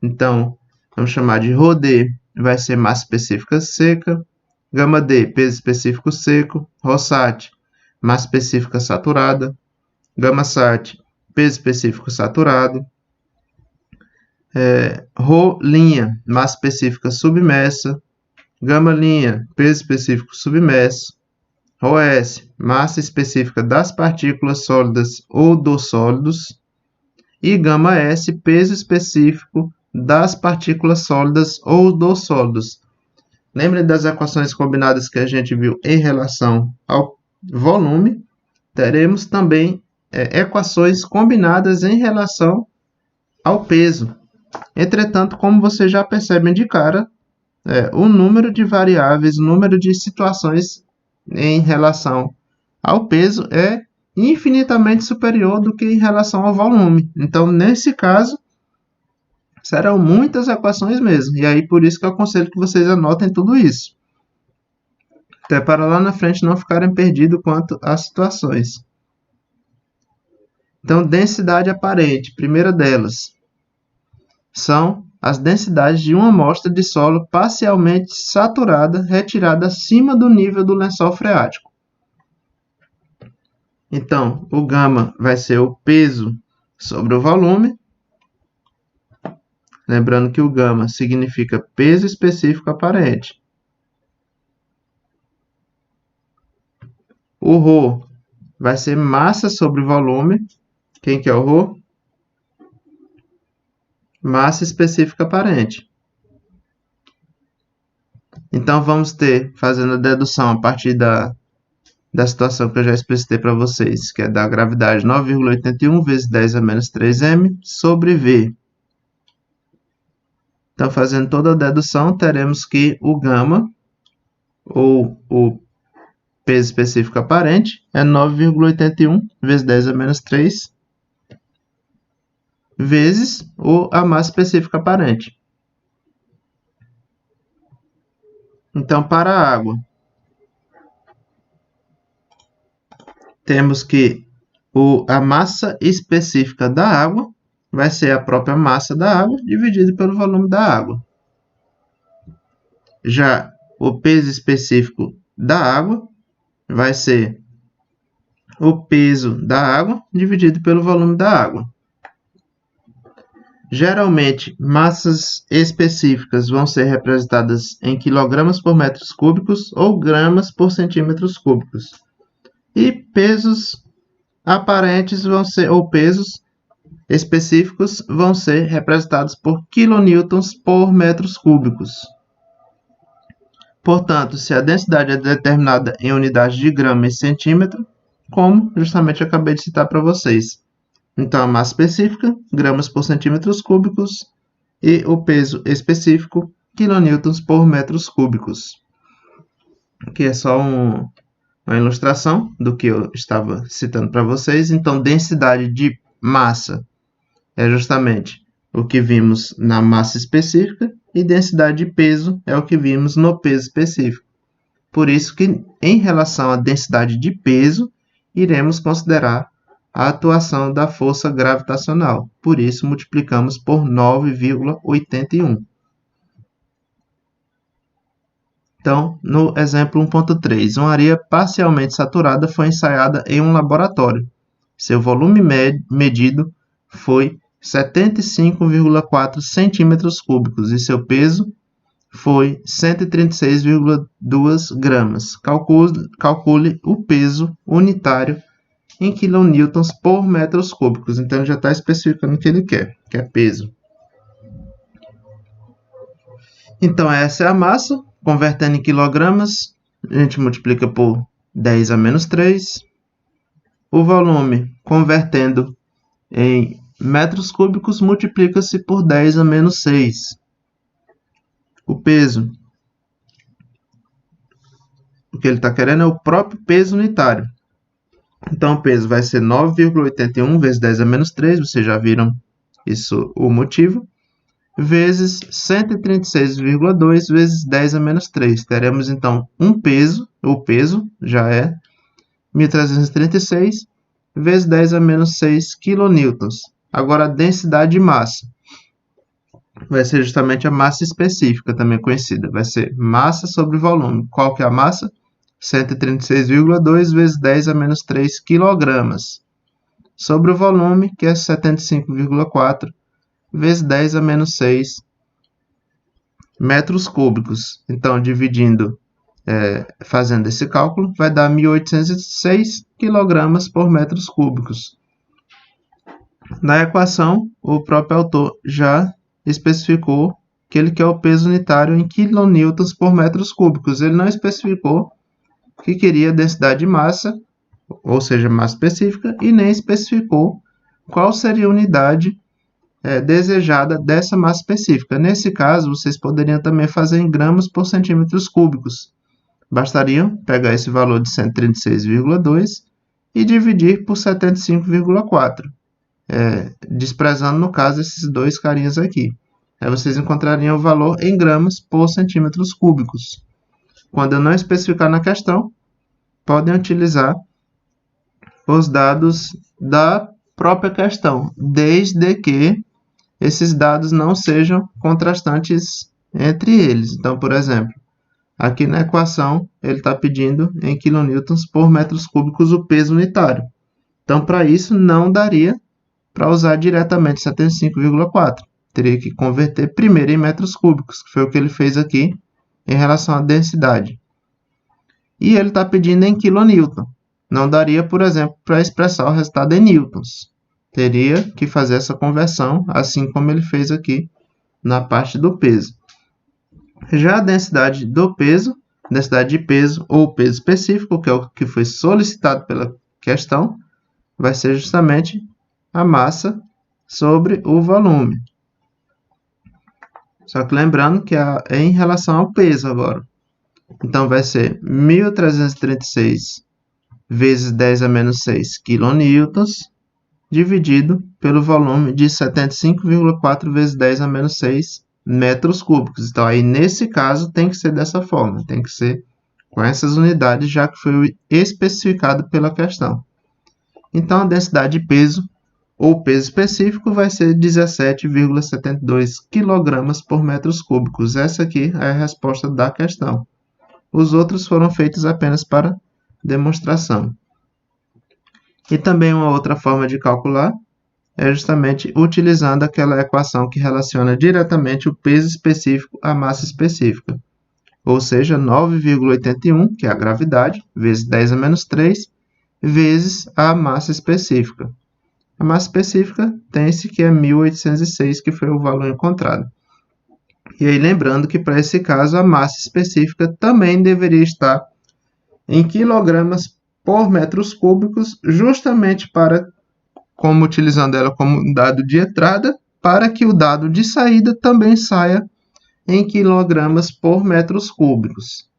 Então, vamos chamar de ρD, vai ser massa específica seca. Gama D, peso específico seco. ρSat, massa específica saturada. Gama Sat, peso específico saturado. Rho', massa específica submersa. Gama', peso específico submerso. ρS, massa específica das partículas sólidas ou dos sólidos, e γS, peso específico das partículas sólidas ou dos sólidos. Lembrem das equações combinadas que a gente viu em relação ao volume. Teremos também equações combinadas em relação ao peso. Entretanto, como vocês já percebem de cara, o número de variáveis, o número de situações em relação ao peso é infinitamente superior do que em relação ao volume. Então, nesse caso, serão muitas equações mesmo. E aí, por isso que eu aconselho que vocês anotem tudo isso. Até para lá na frente não ficarem perdidos quanto às situações. Então, densidade aparente, primeira delas, são as densidades de uma amostra de solo parcialmente saturada retirada acima do nível do lençol freático. Então, o γ vai ser o peso sobre o volume. Lembrando que o γ significa peso específico aparente. O ρ vai ser massa sobre volume. Quem que é o ρ? Massa específica aparente. Então, vamos ter, fazendo a dedução a partir da situação que eu já explicitei para vocês, que é da gravidade 9,81 vezes 10 a menos 3m sobre V. Então, fazendo toda a dedução, teremos que o γ, ou o peso específico aparente, é 9,81 vezes 10 a menos 3 vezes a massa específica aparente. Então, para a água, temos que a massa específica da água vai ser a própria massa da água dividido pelo volume da água. Já o peso específico da água vai ser o peso da água dividido pelo volume da água. Geralmente, massas específicas vão ser representadas em quilogramas por metros cúbicos ou gramas por centímetros cúbicos. E pesos aparentes vão ser, ou pesos específicos, vão ser representados por quilonewtons por metros cúbicos. Portanto, se a densidade é determinada em unidades de grama e centímetro, como justamente eu acabei de citar para vocês. Então, a massa específica, gramas por centímetros cúbicos, e o peso específico, quilonewtons por metros cúbicos. Aqui é só uma ilustração do que eu estava citando para vocês. Então, densidade de massa é justamente o que vimos na massa específica, e densidade de peso é o que vimos no peso específico. Por isso que, em relação à densidade de peso, iremos considerar a atuação da força gravitacional. Por isso, multiplicamos por 9,81. Então, no exemplo 1.3, uma areia parcialmente saturada foi ensaiada em um laboratório. Seu volume medido foi 75,4 centímetros cúbicos e seu peso foi 136,2 gramas. Calcule o peso unitário em quilonewtons por metros cúbicos. Então, ele já está especificando o que ele quer, que é peso. Então, essa é a massa. Convertendo em quilogramas, a gente multiplica por 10 a menos 3. O volume, convertendo em metros cúbicos, multiplica-se por 10 a menos 6. O peso, o que ele está querendo é o próprio peso unitário. Então, o peso vai ser 9,81 vezes 10 a menos 3, vocês já viram isso, o motivo, vezes 136,2 vezes 10 a menos 3. Teremos, então, um peso, o peso já é 1.336 vezes 10 a menos 6 kilonewtons. Agora, a densidade de massa vai ser justamente a massa específica, também conhecida. Vai ser massa sobre volume. Qual que é a massa? 136,2 vezes 10 a menos 3 quilogramas. Sobre o volume, que é 75,4 vezes 10 a menos 6 metros cúbicos. Então, dividindo, fazendo esse cálculo, vai dar 1.806 kg por metros cúbicos. Na equação, o próprio autor já especificou que ele quer o peso unitário em kilonewtons por metros cúbicos. Ele não especificou que queria densidade de massa, ou seja, massa específica, e nem especificou qual seria a unidade desejada dessa massa específica. Nesse caso, vocês poderiam também fazer em gramas por centímetros cúbicos. Bastaria pegar esse valor de 136,2 e dividir por 75,4, desprezando, no caso, esses dois carinhas aqui. Aí vocês encontrariam o valor em gramas por centímetros cúbicos. Quando eu não especificar na questão, podem utilizar os dados da própria questão, desde que esses dados não sejam contrastantes entre eles. Então, por exemplo, aqui na equação, ele está pedindo em kilonewtons por metros cúbicos o peso unitário. Então, para isso, não daria para usar diretamente 75,4. Teria que converter primeiro em metros cúbicos, que foi o que ele fez aqui em relação à densidade. E ele está pedindo em kilonewton. Não daria, por exemplo, para expressar o resultado em newtons. Teria que fazer essa conversão, assim como ele fez aqui na parte do peso. Já a densidade do peso, densidade de peso ou peso específico, que é o que foi solicitado pela questão, vai ser justamente a massa sobre o volume. Só que lembrando que é em relação ao peso agora. Então, vai ser 1.336 vezes 10 a menos 6 kilonewtons, dividido pelo volume de 75,4 vezes 10 a menos 6 metros cúbicos. Então, aí, nesse caso, tem que ser dessa forma. Tem que ser com essas unidades, já que foi especificado pela questão. Então, a densidade de peso ou peso específico vai ser 17,72 kg por metros cúbicos. Essa aqui é a resposta da questão. Os outros foram feitos apenas para demonstração. E também uma outra forma de calcular é justamente utilizando aquela equação que relaciona diretamente o peso específico à massa específica. Ou seja, 9,81, que é a gravidade, vezes 10 a menos 3, vezes a massa específica. A massa específica tem esse que é 1.806, que foi o valor encontrado. E aí, lembrando que para esse caso, a massa específica também deveria estar em quilogramas por metros cúbicos, justamente para, como utilizando ela como dado de entrada, para que o dado de saída também saia em quilogramas por metros cúbicos.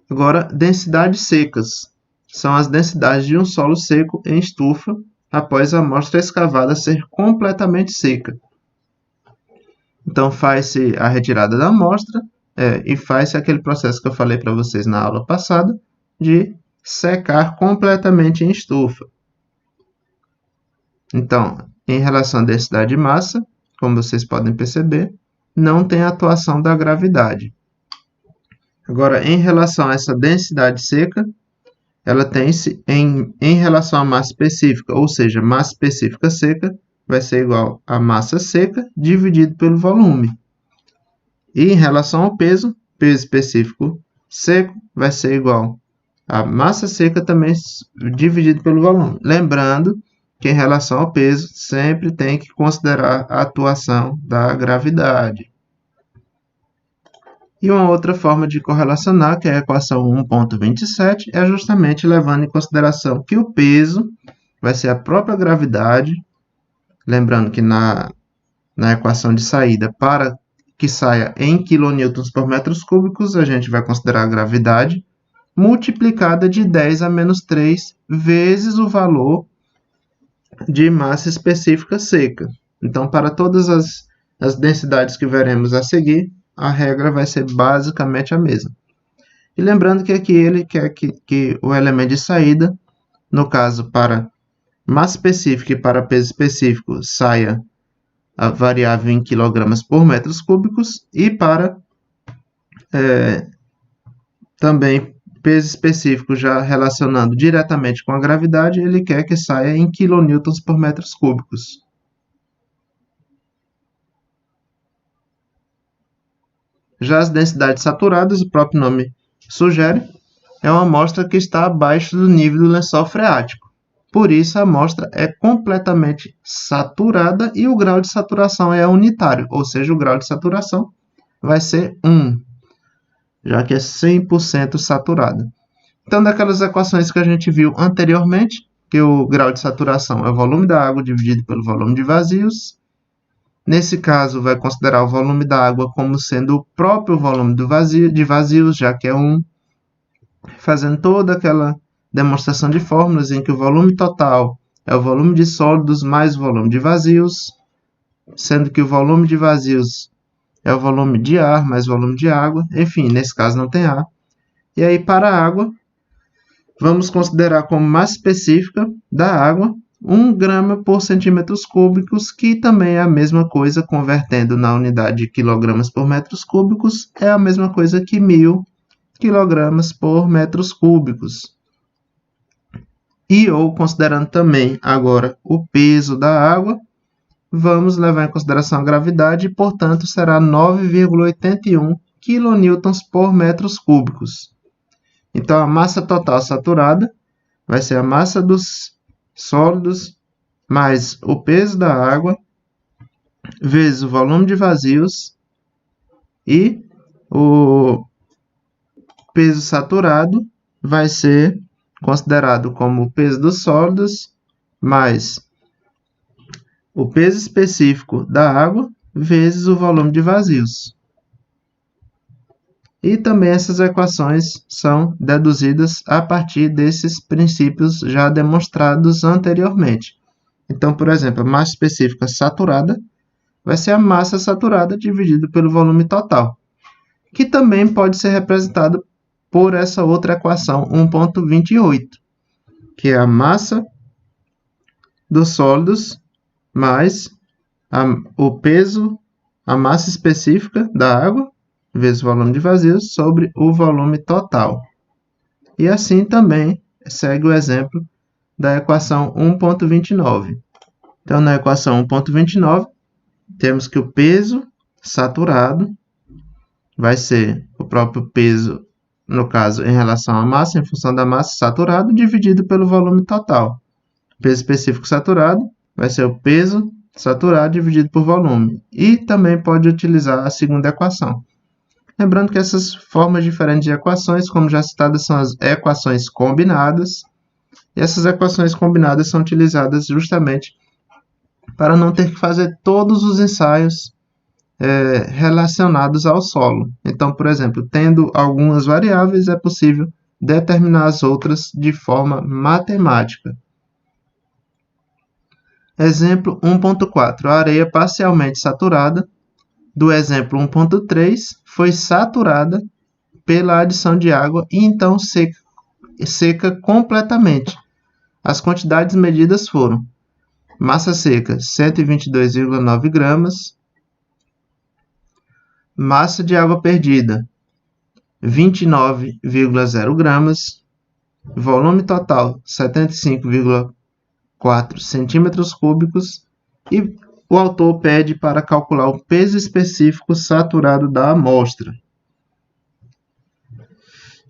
Agora, densidades secas. São as densidades de um solo seco em estufa após a amostra escavada ser completamente seca. Então, faz-se a retirada da amostra e faz-se aquele processo que eu falei para vocês na aula passada de secar completamente em estufa. Então, em relação à densidade de massa, como vocês podem perceber, não tem atuação da gravidade. Agora, em relação a essa densidade seca, ela tem-se em relação à massa específica, ou seja, massa específica seca vai ser igual a massa seca dividido pelo volume. E em relação ao peso, peso específico seco vai ser igual a massa seca também dividido pelo volume. Lembrando que em relação ao peso, sempre tem que considerar a atuação da gravidade. E uma outra forma de correlacionar, que é a equação 1.27, é justamente levando em consideração que o peso vai ser a própria gravidade. Lembrando que na equação de saída, para que saia em kN por metros cúbicos, a gente vai considerar a gravidade multiplicada de 10 a menos 3 vezes o valor de massa específica seca. Então, para todas as densidades que veremos a seguir, a regra vai ser basicamente a mesma. E lembrando que aqui ele quer que o elemento de saída, no caso para massa específica e para peso específico, saia a variável em quilogramas por metros cúbicos, e para também peso específico, já relacionando diretamente com a gravidade, ele quer que saia em quilonewtons por metros cúbicos. Já as densidades saturadas, o próprio nome sugere, é uma amostra que está abaixo do nível do lençol freático. Por isso, a amostra é completamente saturada e o grau de saturação é unitário, ou seja, o grau de saturação vai ser 1, já que é 100% saturada. Então, daquelas equações que a gente viu anteriormente, que o grau de saturação é o volume da água dividido pelo volume de vazios. Nesse caso, vai considerar o volume da água como sendo o próprio volume de vazios, já que é 1. Fazendo toda aquela demonstração de fórmulas em que o volume total é o volume de sólidos mais o volume de vazios, sendo que o volume de vazios é o volume de ar mais o volume de água. Enfim, nesse caso não tem ar. E aí, para a água, vamos considerar como massa específica da água 1 grama por centímetros cúbicos, que também é a mesma coisa, convertendo na unidade de quilogramas por metros cúbicos, é a mesma coisa que 1000 quilogramas por metros cúbicos. E ou considerando também agora o peso da água, vamos levar em consideração a gravidade, e, portanto, será 9,81 quilonewtons por metros cúbicos. Então, a massa total saturada vai ser a massa dos sólidos mais o peso da água vezes o volume de vazios, e o peso saturado vai ser considerado como o peso dos sólidos mais o peso específico da água vezes o volume de vazios. E também essas equações são deduzidas a partir desses princípios já demonstrados anteriormente. Então, por exemplo, a massa específica saturada vai ser a massa saturada dividido pelo volume total, que também pode ser representado por essa outra equação 1.28, que é a massa dos sólidos mais o peso, a massa específica da água, vezes o volume de vazios, sobre o volume total. E assim também segue o exemplo da equação 1.29. Então, na equação 1.29, temos que o peso saturado vai ser o próprio peso, no caso, em relação à massa, em função da massa saturada, dividido pelo volume total. O peso específico saturado vai ser o peso saturado dividido por volume. E também pode utilizar a segunda equação. Lembrando que essas formas diferentes de equações, como já citadas, são as equações combinadas. E essas equações combinadas são utilizadas justamente para não ter que fazer todos os ensaios relacionados ao solo. Então, por exemplo, tendo algumas variáveis, é possível determinar as outras de forma matemática. Exemplo 1.4. A areia parcialmente saturada do exemplo 1.3 foi saturada pela adição de água e então seca completamente. As quantidades medidas foram: massa seca 122,9 gramas, massa de água perdida 29,0 gramas, volume total 75,4 centímetros cúbicos, e o autor pede para calcular o peso específico saturado da amostra.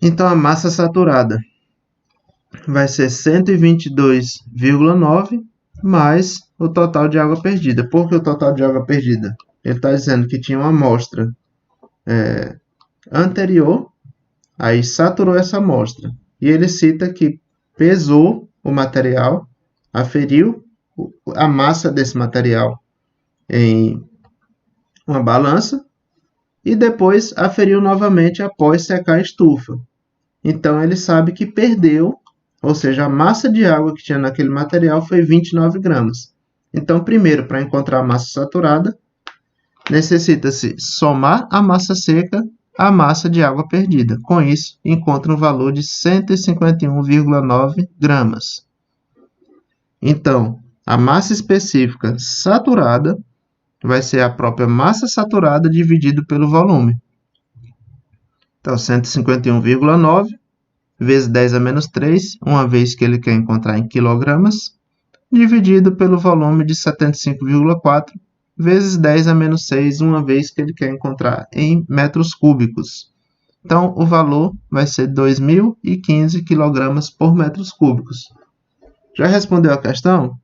Então, a massa saturada vai ser 122,9 mais o total de água perdida. Por que o total de água perdida? Ele está dizendo que tinha uma amostra anterior, aí saturou essa amostra. E ele cita que pesou o material, aferiu a massa desse material em uma balança e depois aferiu novamente após secar a estufa. Então, ele sabe que perdeu, ou seja, a massa de água que tinha naquele material foi 29 gramas. Então, primeiro, para encontrar a massa saturada, necessita-se somar a massa seca à massa de água perdida. Com isso, encontra um valor de 151,9 gramas. Então, a massa específica saturada vai ser a própria massa saturada dividido pelo volume. Então, 151,9 vezes 10 a menos 3, uma vez que ele quer encontrar em quilogramas, dividido pelo volume de 75,4 vezes 10 a menos 6, uma vez que ele quer encontrar em metros cúbicos. Então, o valor vai ser 2.015 kg por metros cúbicos. Já respondeu a questão?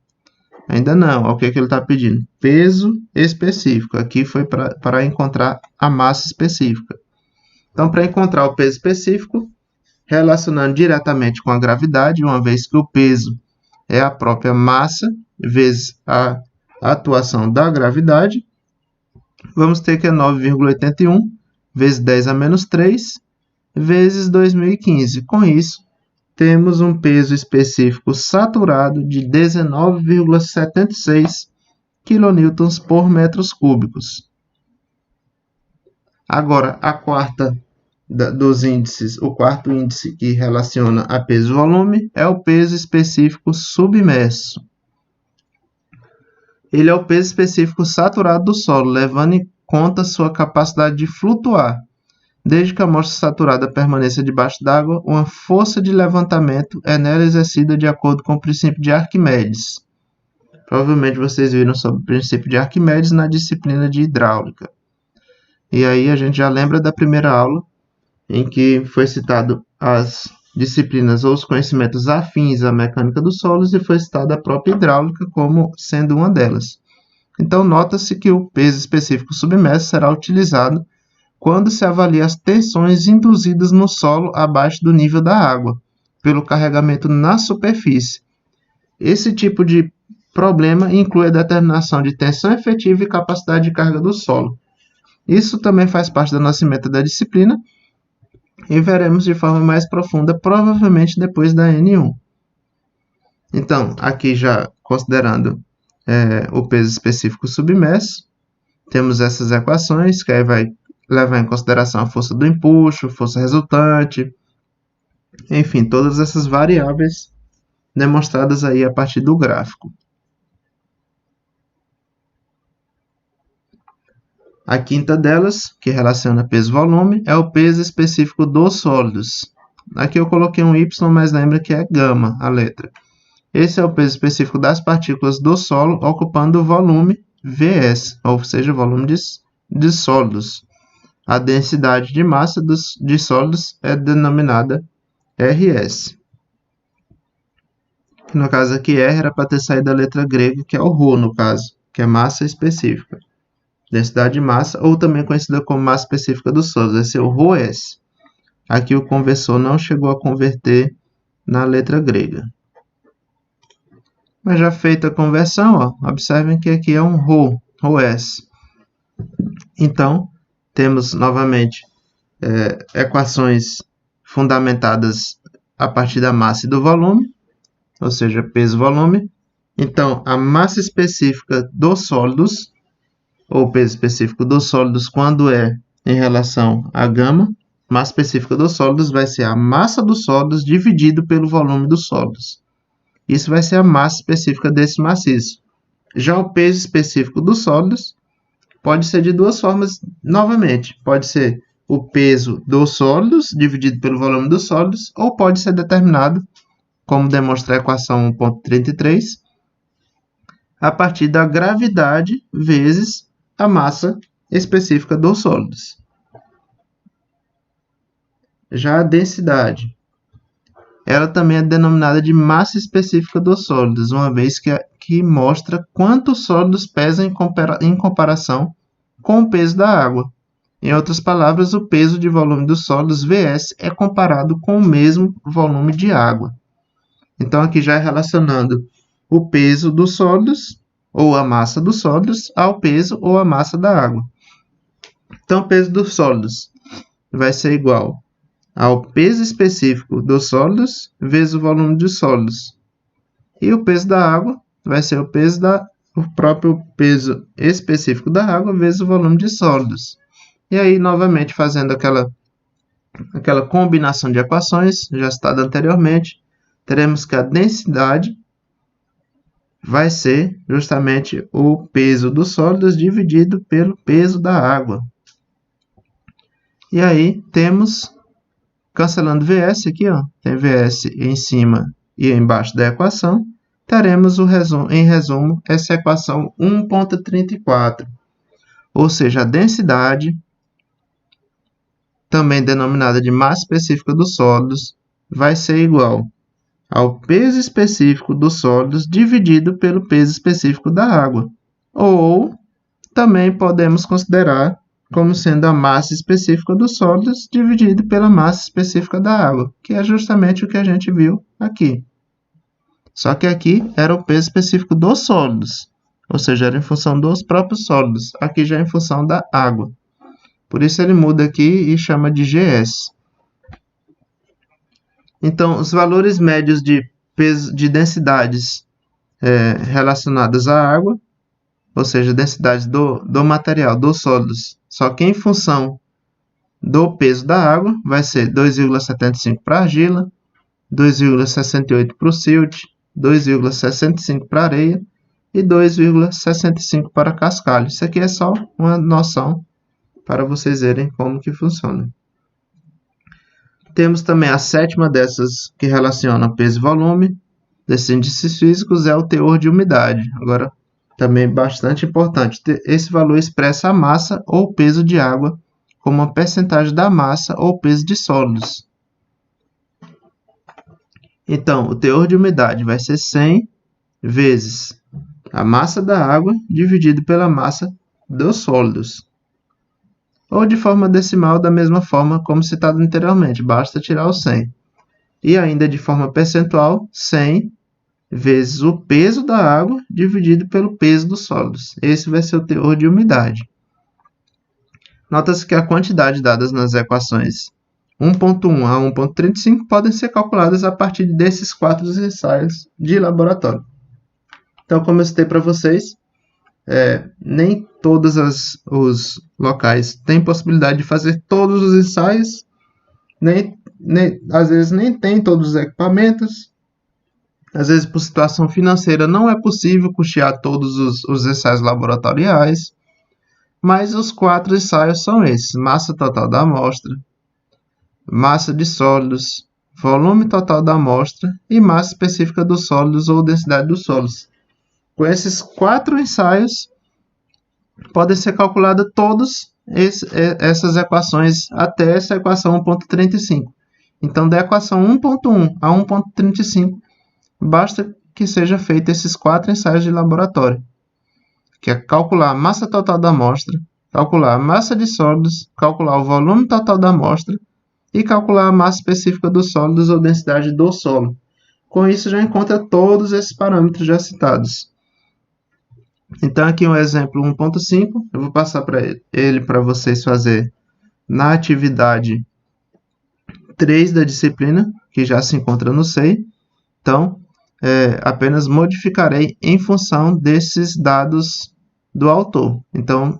Ainda não. O que ele está pedindo? Peso específico. Aqui foi para encontrar a massa específica. Então, para encontrar o peso específico, relacionando diretamente com a gravidade, uma vez que o peso é a própria massa vezes a atuação da gravidade, vamos ter que é 9,81 vezes 10 a menos 3 vezes 2015. Com isso, temos um peso específico saturado de 19,76 kN por metros cúbicos. Agora, a quarta dos índices, o quarto índice que relaciona a peso e volume é o peso específico submerso. Ele é o peso específico saturado do solo, levando em conta sua capacidade de flutuar. Desde que a amostra saturada permaneça debaixo d'água, uma força de levantamento é nela exercida de acordo com o princípio de Arquimedes. Provavelmente vocês viram sobre o princípio de Arquimedes na disciplina de hidráulica. E aí a gente já lembra da primeira aula, em que foi citado as disciplinas ou os conhecimentos afins à mecânica dos solos e foi citada a própria hidráulica como sendo uma delas. Então, nota-se que o peso específico submerso será utilizado quando se avalia as tensões induzidas no solo abaixo do nível da água, pelo carregamento na superfície. Esse tipo de problema inclui a determinação de tensão efetiva e capacidade de carga do solo. Isso também faz parte do nascimento da disciplina, e veremos de forma mais profunda, provavelmente depois da N1. Então, aqui já considerando o peso específico submerso, temos essas equações, que aí vai levar em consideração a força do empuxo, força resultante, enfim, todas essas variáveis demonstradas aí a partir do gráfico. A quinta delas, que relaciona peso e volume, é o peso específico dos sólidos. Aqui eu coloquei um Y, mas lembra que é gama a letra. Esse é o peso específico das partículas do solo, ocupando o volume Vs, ou seja, o volume de sólidos. A densidade de massa de sólidos é denominada Rs. No caso aqui, R era para ter saído da letra grega, que é o ρ, no caso, que é massa específica. Densidade de massa, ou também conhecida como massa específica dos sólidos, vai ser o ρS. Aqui o conversor não chegou a converter na letra grega. Mas já feita a conversão, observem que aqui é um ρS. Então, temos novamente equações fundamentadas a partir da massa e do volume, ou seja, peso e volume. Então, a massa específica dos sólidos, ou peso específico dos sólidos, quando é em relação à gama, massa específica dos sólidos vai ser a massa dos sólidos dividido pelo volume dos sólidos. Isso vai ser a massa específica desse maciço. Já o peso específico dos sólidos pode ser de duas formas novamente. Pode ser o peso dos sólidos dividido pelo volume dos sólidos, ou pode ser determinado, como demonstra a equação 1.33, a partir da gravidade vezes a massa específica dos sólidos. Já a densidade, ela também é denominada de massa específica dos sólidos, uma vez que mostra quantos sólidos pesam em comparação com o peso da água. Em outras palavras, o peso de volume dos sólidos, Vs, é comparado com o mesmo volume de água. Então, aqui já é relacionando o peso dos sólidos, ou a massa dos sólidos, ao peso ou a massa da água. Então, o peso dos sólidos vai ser igual ao peso específico dos sólidos vezes o volume dos sólidos. E o peso da água vai ser o próprio peso específico da água vezes o volume de sólidos. E aí, novamente, fazendo aquela combinação de equações, já citada anteriormente, teremos que a densidade vai ser justamente o peso dos sólidos dividido pelo peso da água. E aí, temos, cancelando Vs aqui, ó, tem Vs em cima e embaixo da equação, teremos em resumo essa equação 1.34, ou seja, a densidade, também denominada de massa específica dos sólidos, vai ser igual ao peso específico dos sólidos dividido pelo peso específico da água. Ou também podemos considerar como sendo a massa específica dos sólidos dividido pela massa específica da água, que é justamente o que a gente viu aqui. Só que aqui era o peso específico dos sólidos, ou seja, era em função dos próprios sólidos. Aqui já é em função da água. Por isso ele muda aqui e chama de GS. Então, os valores médios de densidades relacionadas à água, ou seja, densidade do material, dos sólidos, só que em função do peso da água, vai ser 2,75 para argila, 2,68 para o silt, 2,65 para areia e 2,65 para cascalho. Isso aqui é só uma noção para vocês verem como que funciona. Temos também a sétima dessas que relaciona peso e volume. Desses índices físicos é o teor de umidade. Agora, também bastante importante, esse valor expressa a massa ou peso de água como uma percentagem da massa ou peso de sólidos. Então, o teor de umidade vai ser 100 vezes a massa da água dividido pela massa dos sólidos. Ou de forma decimal, da mesma forma como citado anteriormente, basta tirar o 100. E ainda de forma percentual, 100 vezes o peso da água dividido pelo peso dos sólidos. Esse vai ser o teor de umidade. Nota-se que a quantidade dadas nas equações 1.1 a 1.35 podem ser calculadas a partir desses 4 ensaios de laboratório. Então, como eu citei para vocês, nem todos os locais têm possibilidade de fazer todos os ensaios, às vezes nem tem todos os equipamentos, às vezes por situação financeira não é possível custear todos os ensaios laboratoriais, mas os 4 ensaios são esses: massa total da amostra, massa de sólidos, volume total da amostra e massa específica dos sólidos ou densidade dos sólidos. Com esses 4 ensaios, podem ser calculadas todas essas equações até essa equação 1.35. Então, da equação 1.1 a 1.35, basta que seja feito esses 4 ensaios de laboratório, que é calcular a massa total da amostra, calcular a massa de sólidos, calcular o volume total da amostra e calcular a massa específica dos sólidos ou densidade do solo. Com isso, já encontra todos esses parâmetros já citados. Então, aqui um exemplo 1.5, eu vou passar ele para vocês fazer na atividade 3 da disciplina, que já se encontra no SEI. Então, apenas modificarei em função desses dados do autor. Então,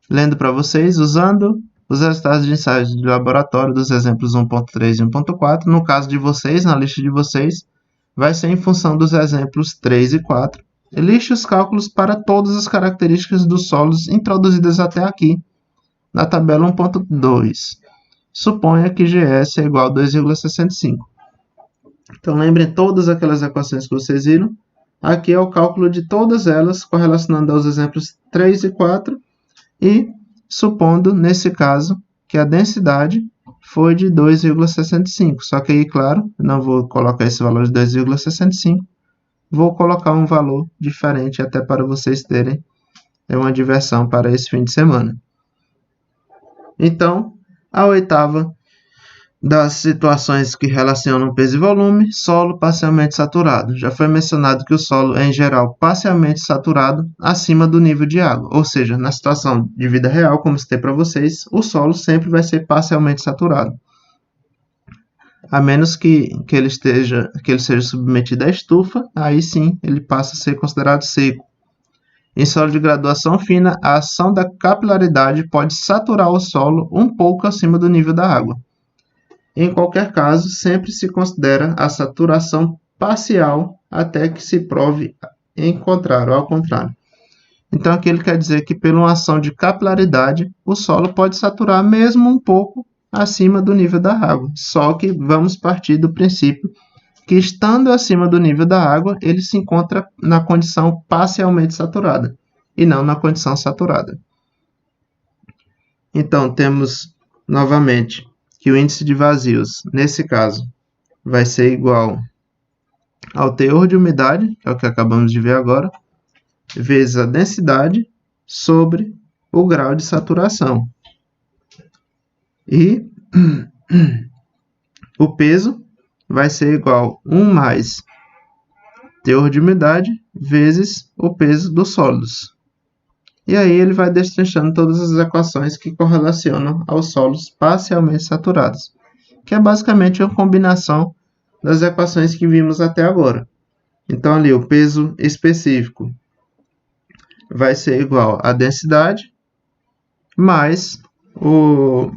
lendo para vocês, usando os resultados de ensaios de laboratório dos exemplos 1.3 e 1.4, no caso de vocês, na lista de vocês, vai ser em função dos exemplos 3 e 4. Liste os cálculos para todas as características dos solos introduzidas até aqui, na tabela 1.2. Suponha que GS é igual a 2,65. Então, lembrem todas aquelas equações que vocês viram, Aqui é o cálculo de todas elas, correlacionando aos exemplos 3 e 4, e supondo, nesse caso, que a densidade foi de 2,65. Só que aí, claro, não vou colocar esse valor de 2,65, vou colocar um valor diferente até para vocês terem uma diversão para esse fim de semana. Então, a oitava das situações que relacionam peso e volume, solo parcialmente saturado. Já foi mencionado que o solo é, em geral, parcialmente saturado acima do nível de água. Ou seja, na situação de vida real, como citei para vocês, o solo sempre vai ser parcialmente saturado. A menos que ele seja submetido à estufa, aí sim ele passa a ser considerado seco. Em solo de graduação fina, a ação da capilaridade pode saturar o solo um pouco acima do nível da água. Em qualquer caso, sempre se considera a saturação parcial até que se prove ao contrário. Então, aqui ele quer dizer que, pela uma ação de capilaridade, o solo pode saturar mesmo um pouco acima do nível da água. Só que vamos partir do princípio que, estando acima do nível da água, ele se encontra na condição parcialmente saturada e não na condição saturada. Então, temos novamente que o índice de vazios, nesse caso, vai ser igual ao teor de umidade, que é o que acabamos de ver agora, vezes a densidade sobre o grau de saturação. E o peso vai ser igual a 1 mais teor de umidade vezes o peso dos sólidos. E aí ele vai destrinchando todas as equações que correlacionam aos solos parcialmente saturados, que é basicamente uma combinação das equações que vimos até agora. Então ali o peso específico vai ser igual à densidade mais o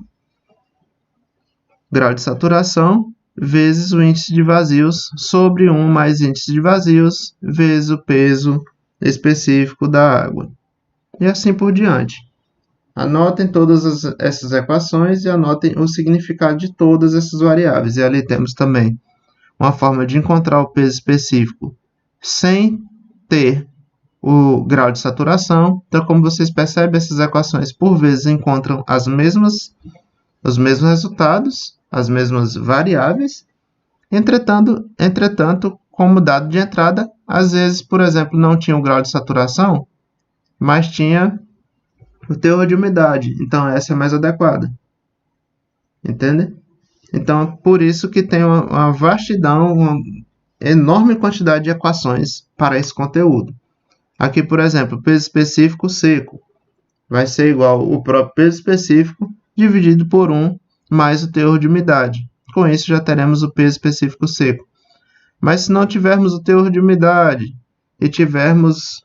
grau de saturação vezes o índice de vazios sobre 1 mais índice de vazios vezes o peso específico da água. E assim por diante. Anotem todas essas equações e anotem o significado de todas essas variáveis. E ali temos também uma forma de encontrar o peso específico sem ter o grau de saturação. Então, como vocês percebem, essas equações por vezes encontram os mesmos resultados, as mesmas variáveis. Entretanto, como dado de entrada, às vezes, por exemplo, não tinha o grau de saturação, mas tinha o teor de umidade. Então, essa é mais adequada. Entende? Então, por isso que tem uma vastidão, uma enorme quantidade de equações para esse conteúdo. Aqui, por exemplo, o peso específico seco vai ser igual ao próprio peso específico dividido por 1 mais o teor de umidade. Com isso, já teremos o peso específico seco. Mas se não tivermos o teor de umidade e tivermos,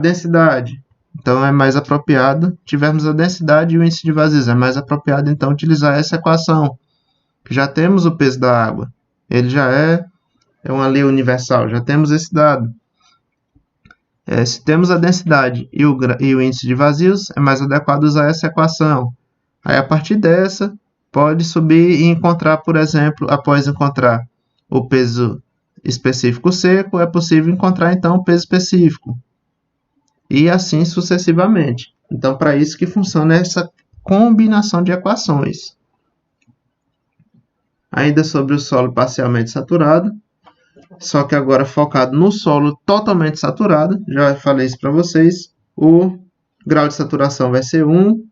densidade, então é mais apropriado, tivermos a densidade e o índice de vazios, é mais apropriado então utilizar essa equação. Já temos o peso da água, ele já é uma lei universal, já temos esse dado. Se temos a densidade e o índice de vazios, é mais adequado usar essa equação. Aí, a partir dessa, pode subir e encontrar, por exemplo, após encontrar o peso específico seco, é possível encontrar, então, o peso específico. E assim sucessivamente. Então, para isso que funciona essa combinação de equações. Ainda sobre o solo parcialmente saturado, só que agora focado no solo totalmente saturado, já falei isso para vocês, o grau de saturação vai ser 1,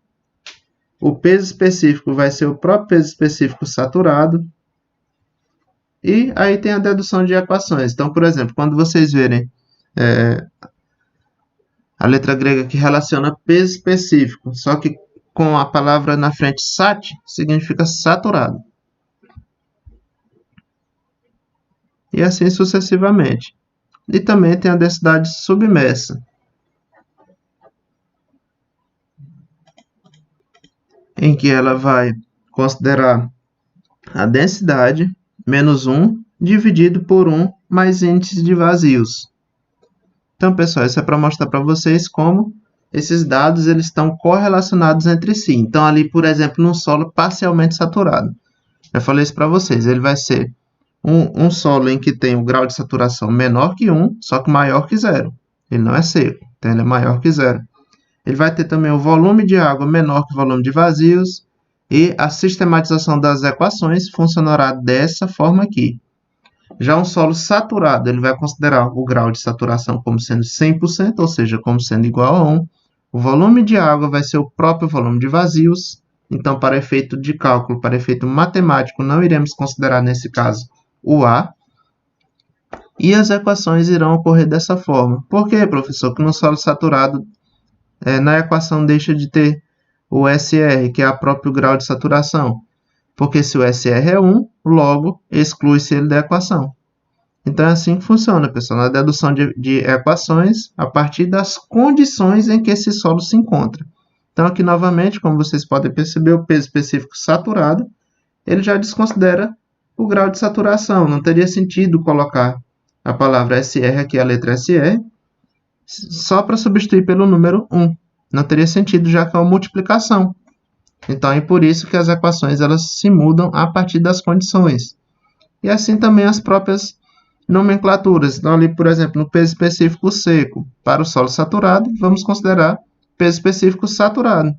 o peso específico vai ser o próprio peso específico saturado, e aí tem a dedução de equações. Então, por exemplo, quando vocês verem a letra grega que relaciona peso específico, só que com a palavra na frente sat, significa saturado. E assim sucessivamente. E também tem a densidade submersa, em que ela vai considerar a densidade menos 1 dividido por 1 mais índice de vazios. Então, pessoal, isso é para mostrar para vocês como esses dados eles estão correlacionados entre si. Então, ali, por exemplo, num solo parcialmente saturado. Eu falei isso para vocês, ele vai ser um solo em que tem o grau de saturação menor que 1, só que maior que 0. Ele não é seco, então ele é maior que 0. Ele vai ter também o volume de água menor que o volume de vazios, e a sistematização das equações funcionará dessa forma aqui. Já um solo saturado, ele vai considerar o grau de saturação como sendo 100%, ou seja, como sendo igual a 1. O volume de água vai ser o próprio volume de vazios. Então, para efeito de cálculo, para efeito matemático, não iremos considerar, nesse caso, o A. E as equações irão ocorrer dessa forma. Por quê, professor? Que no solo saturado, na equação deixa de ter o SR, que é o próprio grau de saturação. Porque se o SR é 1, logo exclui-se ele da equação. Então é assim que funciona, pessoal, na dedução de equações a partir das condições em que esse solo se encontra. Então aqui novamente, como vocês podem perceber, o peso específico saturado, ele já desconsidera o grau de saturação. Não teria sentido colocar a palavra SR aqui, a letra SR, só para substituir pelo número 1. Não teria sentido, já que é uma multiplicação. Então, é por isso que as equações elas se mudam a partir das condições. E assim também as próprias nomenclaturas. Então, ali, por exemplo, no peso específico seco para o solo saturado, vamos considerar peso específico saturado.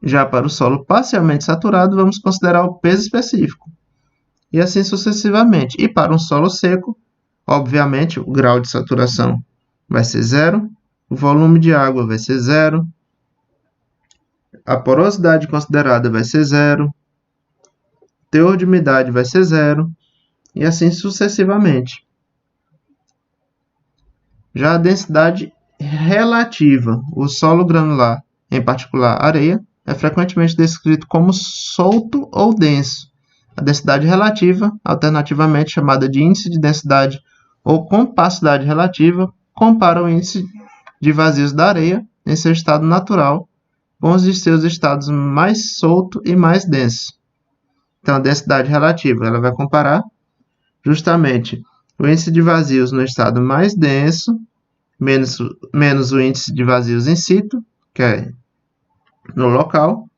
Já para o solo parcialmente saturado, vamos considerar o peso específico. E assim sucessivamente. E para um solo seco, obviamente, o grau de saturação vai ser 0, o volume de água vai ser 0, a porosidade considerada vai ser 0, teor de umidade vai ser 0, e assim sucessivamente. Já a densidade relativa, o solo granular, em particular areia, é frequentemente descrito como solto ou denso. A densidade relativa, alternativamente chamada de índice de densidade ou compacidade relativa, compara o índice de vazios da areia em seu estado natural com os de seus estados mais solto e mais denso. Então, a densidade relativa ela vai comparar justamente o índice de vazios no estado mais denso, menos o índice de vazios in situ, que é no local,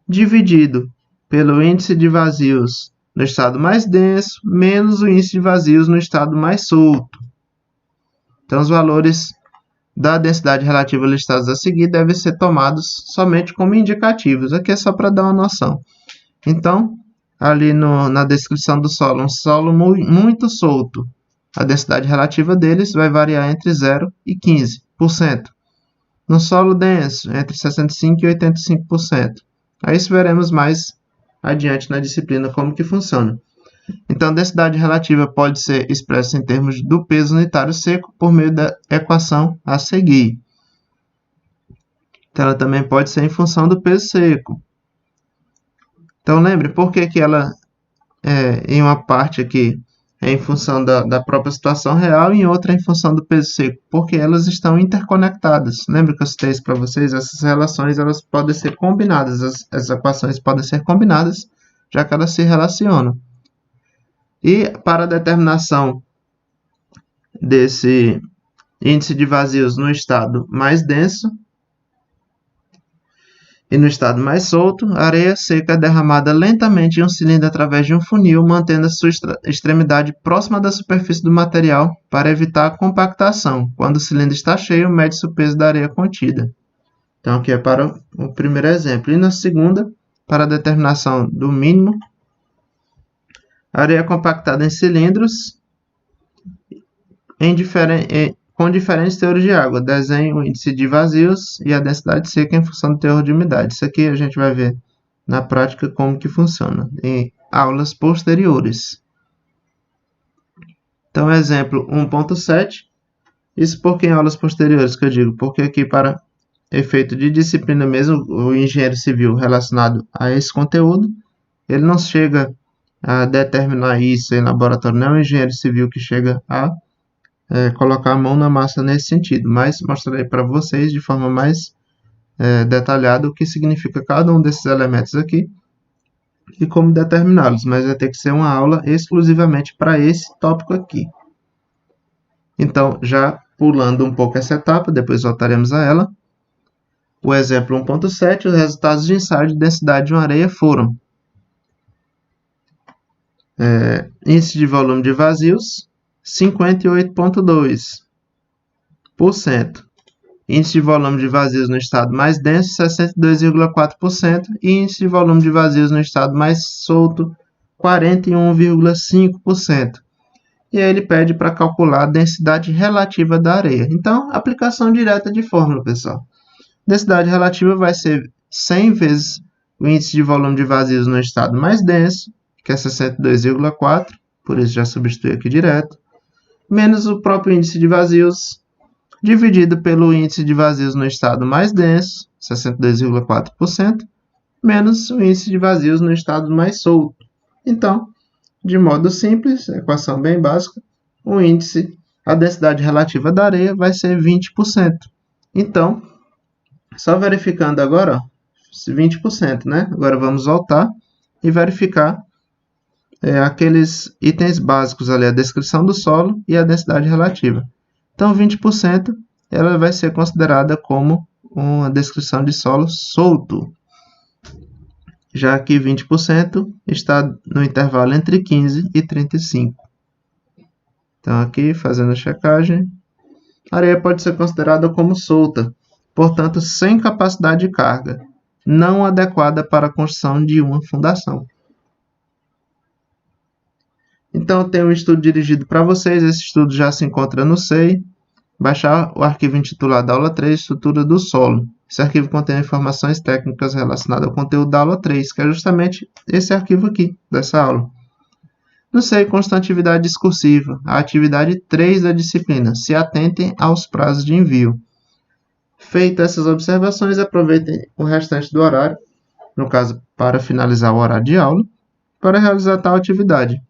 dividido pelo índice de vazios no estado mais denso, menos o índice de vazios no estado mais solto. Então, os valores da densidade relativa listados a seguir devem ser tomados somente como indicativos. Aqui é só para dar uma noção. Então, ali na descrição do solo, um solo muito solto, a densidade relativa deles vai variar entre 0 e 15%. No solo denso, entre 65% e 85%. Aí isso veremos mais adiante na disciplina como que funciona. Então, a densidade relativa pode ser expressa em termos do peso unitário seco por meio da equação a seguir. Então, ela também pode ser em função do peso seco. Então, lembre, por que ela, em uma parte aqui, é em função da própria situação real e em outra é em função do peso seco? Porque elas estão interconectadas. Lembra que eu citei isso para vocês? Essas relações elas podem ser combinadas, as equações podem ser combinadas, já que elas se relacionam. E para a determinação desse índice de vazios no estado mais denso e no estado mais solto, a areia seca é derramada lentamente em um cilindro através de um funil, mantendo a sua extremidade próxima da superfície do material para evitar a compactação. Quando o cilindro está cheio, mede-se o peso da areia contida. Então, aqui é para o primeiro exemplo. E na segunda, para a determinação do mínimo, a areia é compactada em cilindros com diferentes teores de água. Desenho o índice de vazios e a densidade seca em função do teor de umidade. Isso aqui a gente vai ver na prática como que funciona em aulas posteriores. Então, exemplo 1.7. Isso porque em aulas posteriores que eu digo, porque aqui para efeito de disciplina mesmo, o engenheiro civil relacionado a esse conteúdo, ele não chega a determinar isso em laboratório, não é o engenheiro civil que chega a colocar a mão na massa nesse sentido, mas mostrarei para vocês de forma mais detalhada o que significa cada um desses elementos aqui e como determiná-los, mas vai ter que ser uma aula exclusivamente para esse tópico aqui. Então, já pulando um pouco essa etapa, depois voltaremos a ela. O exemplo 1.7, os resultados de ensaio de densidade de uma areia foram: Índice de volume de vazios, 58,2%. Índice de volume de vazios no estado mais denso, 62,4%. E índice de volume de vazios no estado mais solto, 41,5%. E aí ele pede para calcular a densidade relativa da areia. Então, aplicação direta de fórmula, pessoal. Densidade relativa vai ser 100 vezes o índice de volume de vazios no estado mais denso, que é 62,4, por isso já substitui aqui direto, menos o próprio índice de vazios, dividido pelo índice de vazios no estado mais denso, 62,4%, menos o índice de vazios no estado mais solto. Então, de modo simples, equação bem básica, a densidade relativa da areia vai ser 20%. Então, só verificando agora, 20%, né? Agora vamos voltar e verificar aqueles itens básicos ali, a descrição do solo e a densidade relativa. Então, 20% ela vai ser considerada como uma descrição de solo solto, já que 20% está no intervalo entre 15 e 35. Então, aqui, fazendo a checagem, a areia pode ser considerada como solta, portanto, sem capacidade de carga, não adequada para a construção de uma fundação. Então, tem um estudo dirigido para vocês, esse estudo já se encontra no SEI. Baixar o arquivo intitulado Aula 3, Estrutura do Solo. Esse arquivo contém informações técnicas relacionadas ao conteúdo da aula 3, que é justamente esse arquivo aqui, dessa aula. No SEI consta a atividade discursiva, a atividade 3 da disciplina. Se atentem aos prazos de envio. Feitas essas observações, aproveitem o restante do horário, no caso, para finalizar o horário de aula, para realizar tal atividade.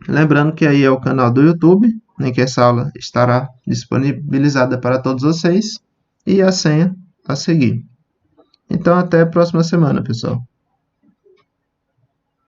Lembrando que aí é o canal do YouTube, em que essa aula estará disponibilizada para todos vocês, e a senha a seguir. Então, até a próxima semana, pessoal.